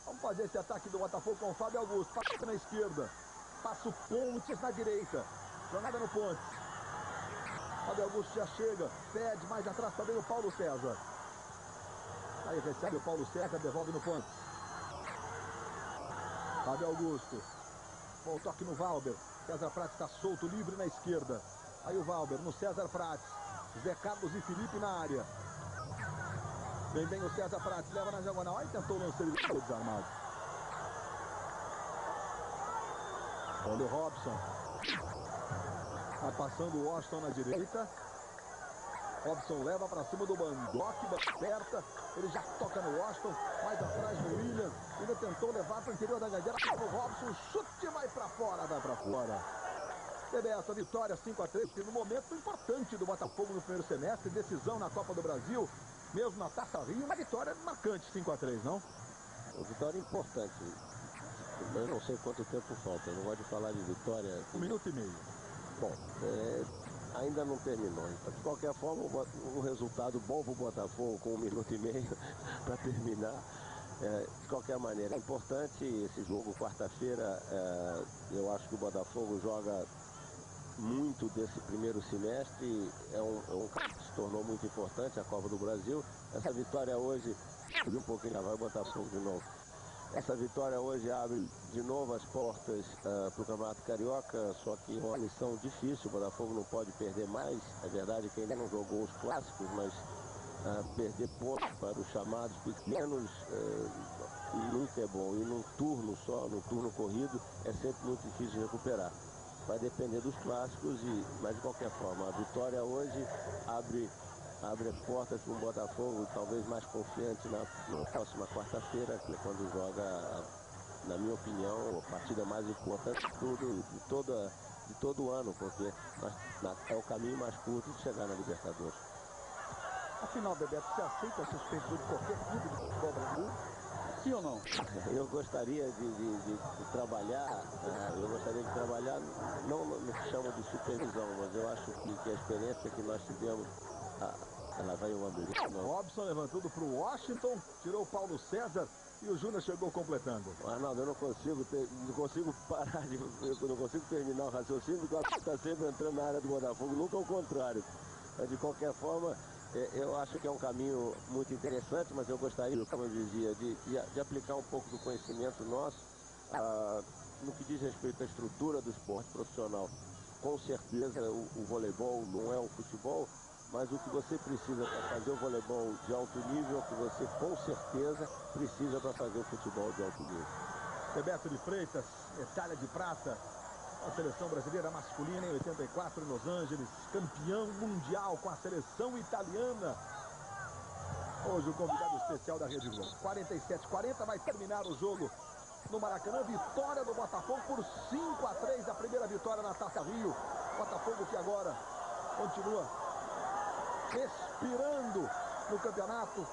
Vamos fazer esse ataque do Botafogo com o Fábio Augusto. Passa na esquerda. Passa o Pontes na direita. Jogada no Pontes. Fábio Augusto já chega. Pede mais atrás também o Paulo César. Aí recebe o Paulo César, devolve no Pontes. Fábio Augusto. Bom toque no Valber. César Prates está solto, livre na esquerda. Aí o Valber no César Prates. Zé Carlos e Felipe na área. Vem bem o César Prates, leva na diagonal. Aí tentou lançar ele desarmado. Olha o Robson. Vai passando o Washington na direita. Robson leva para cima do Bandock, aperta. Ele já toca no Washington. Mais atrás no William. Ainda tentou levar para o interior da gandeira. O Robson, chute, vai para fora, vai para fora. Bebeto, a vitória 5-3, no momento importante do Botafogo no primeiro semestre, decisão na Copa do Brasil, mesmo na Taça Rio, uma vitória marcante 5-3, não? Uma vitória importante. Eu não sei quanto tempo falta, eu não gosto de falar de vitória. 1 minuto e meio. Bom, ainda não terminou. Então, de qualquer forma, um resultado bom para o Botafogo com 1 minuto e meio para terminar. De qualquer maneira, é importante esse jogo quarta-feira. Eu acho que o Botafogo joga muito desse primeiro semestre, é um que se tornou muito importante, a Copa do Brasil. Essa vitória hoje, um pouquinho, já vai botar fogo de novo. Essa vitória hoje abre de novo as portas para o Campeonato Carioca, só que uma lição difícil, o Botafogo não pode perder mais. É verdade que ainda não jogou os clássicos, mas perder pontos para os chamados pequenos nunca é bom. E num turno só, no turno corrido, é sempre muito difícil de recuperar. Vai depender dos clássicos, mas de qualquer forma, a vitória hoje abre as portas para o Botafogo, talvez mais confiante na próxima quarta-feira, que é quando joga, na minha opinião, a partida mais importante de todo o ano, porque é o caminho mais curto de chegar na Libertadores. Afinal, Bebeto, você aceita a suspensão de qualquer clube de futebol brasileiro? Sim ou não? Eu gostaria de trabalhar, não no que chama de supervisão, mas eu acho que a experiência que nós tivemos, ela vai uma beleza. Robson levantou para o Washington, tirou o Paulo César e o Júnior chegou completando. Arnaldo, eu não consigo parar, eu não consigo terminar o raciocínio, porque ela está sempre entrando na área do Botafogo, nunca ao contrário. De qualquer forma, eu acho que é um caminho muito interessante, mas eu gostaria, como eu dizia, de aplicar um pouco do conhecimento nosso no que diz respeito à estrutura do esporte profissional. Com certeza, o voleibol não é um futebol, mas o que você precisa para fazer o voleibol de alto nível, é o que você com certeza precisa para fazer o futebol de alto nível. Bebeto de Freitas, medalha de prata. A seleção brasileira masculina em 84 em Los Angeles, campeão mundial com a seleção italiana. Hoje o convidado especial da Rede Globo. 47-40 vai terminar o jogo no Maracanã. Vitória do Botafogo por 5-3, a primeira vitória na Taça Rio. Botafogo que agora continua respirando no campeonato.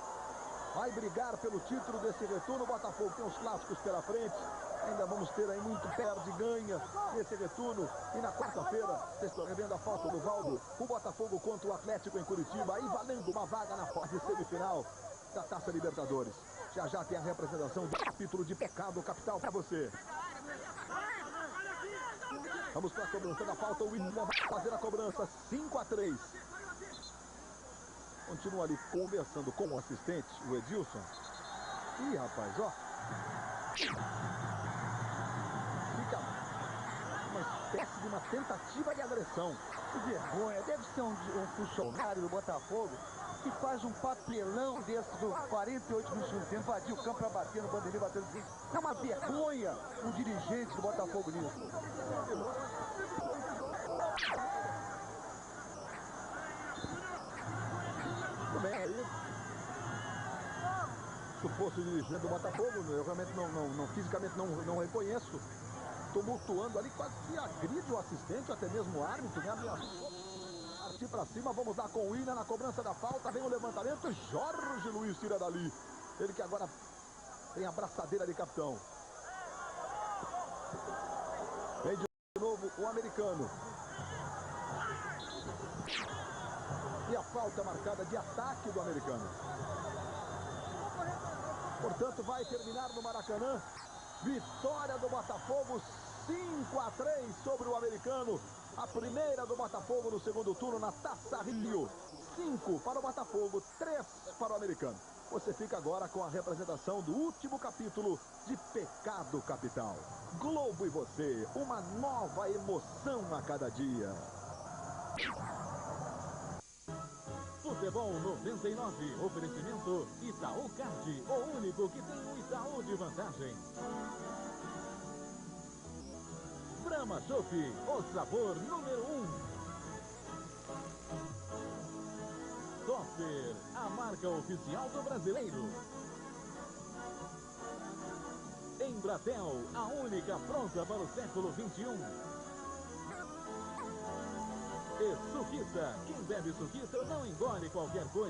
Vai brigar pelo título desse retorno. O Botafogo tem os clássicos pela frente. Ainda vamos ter aí muito perde e ganha nesse retorno. E na quarta-feira, vocês estão revendo a falta do Valdo. O Botafogo contra o Atlético em Curitiba. Aí valendo uma vaga na fase semifinal da Taça Libertadores. Já já tem a representação do capítulo de pecado capital para você. Vamos para a cobrança da falta. O William vai fazer a cobrança. 5-3. Continua ali conversando com o assistente, o Edilson. Ih, rapaz, ó. Fica uma espécie de uma tentativa de agressão. Que vergonha. Deve ser um funcionário do Botafogo que faz um papelão desse do 48 minutos de tempo, invadir o campo para bater no bandeirinho, bater no... É uma vergonha um dirigente do Botafogo nisso. Tudo bem, aí. Suposto dirigente do Botafogo, eu realmente fisicamente não reconheço. Tumultuando ali, quase que agride o assistente, até mesmo o árbitro, né? Partir pra cima, vamos lá com o William na cobrança da falta, vem o levantamento, Jorge Luiz tira dali. Ele que agora tem a braçadeira de capitão. Vem de novo o americano. E a falta marcada de ataque do americano. Portanto, vai terminar no Maracanã. Vitória do Botafogo, 5-3 sobre o americano. A primeira do Botafogo no segundo turno na Taça Rio. 5 para o Botafogo, 3 para o americano. Você fica agora com a representação do último capítulo de Pecado Capital. Globo e você, uma nova emoção a cada dia. Futebol 99, oferecimento Itaú Card, o único que tem um Itaú de vantagem. Brahma Chopp, o sabor número 1. Topper, a marca oficial do brasileiro. Embratel, a única pronta para o século 21. E Suquita, quem bebe Suquita não engole qualquer coisa.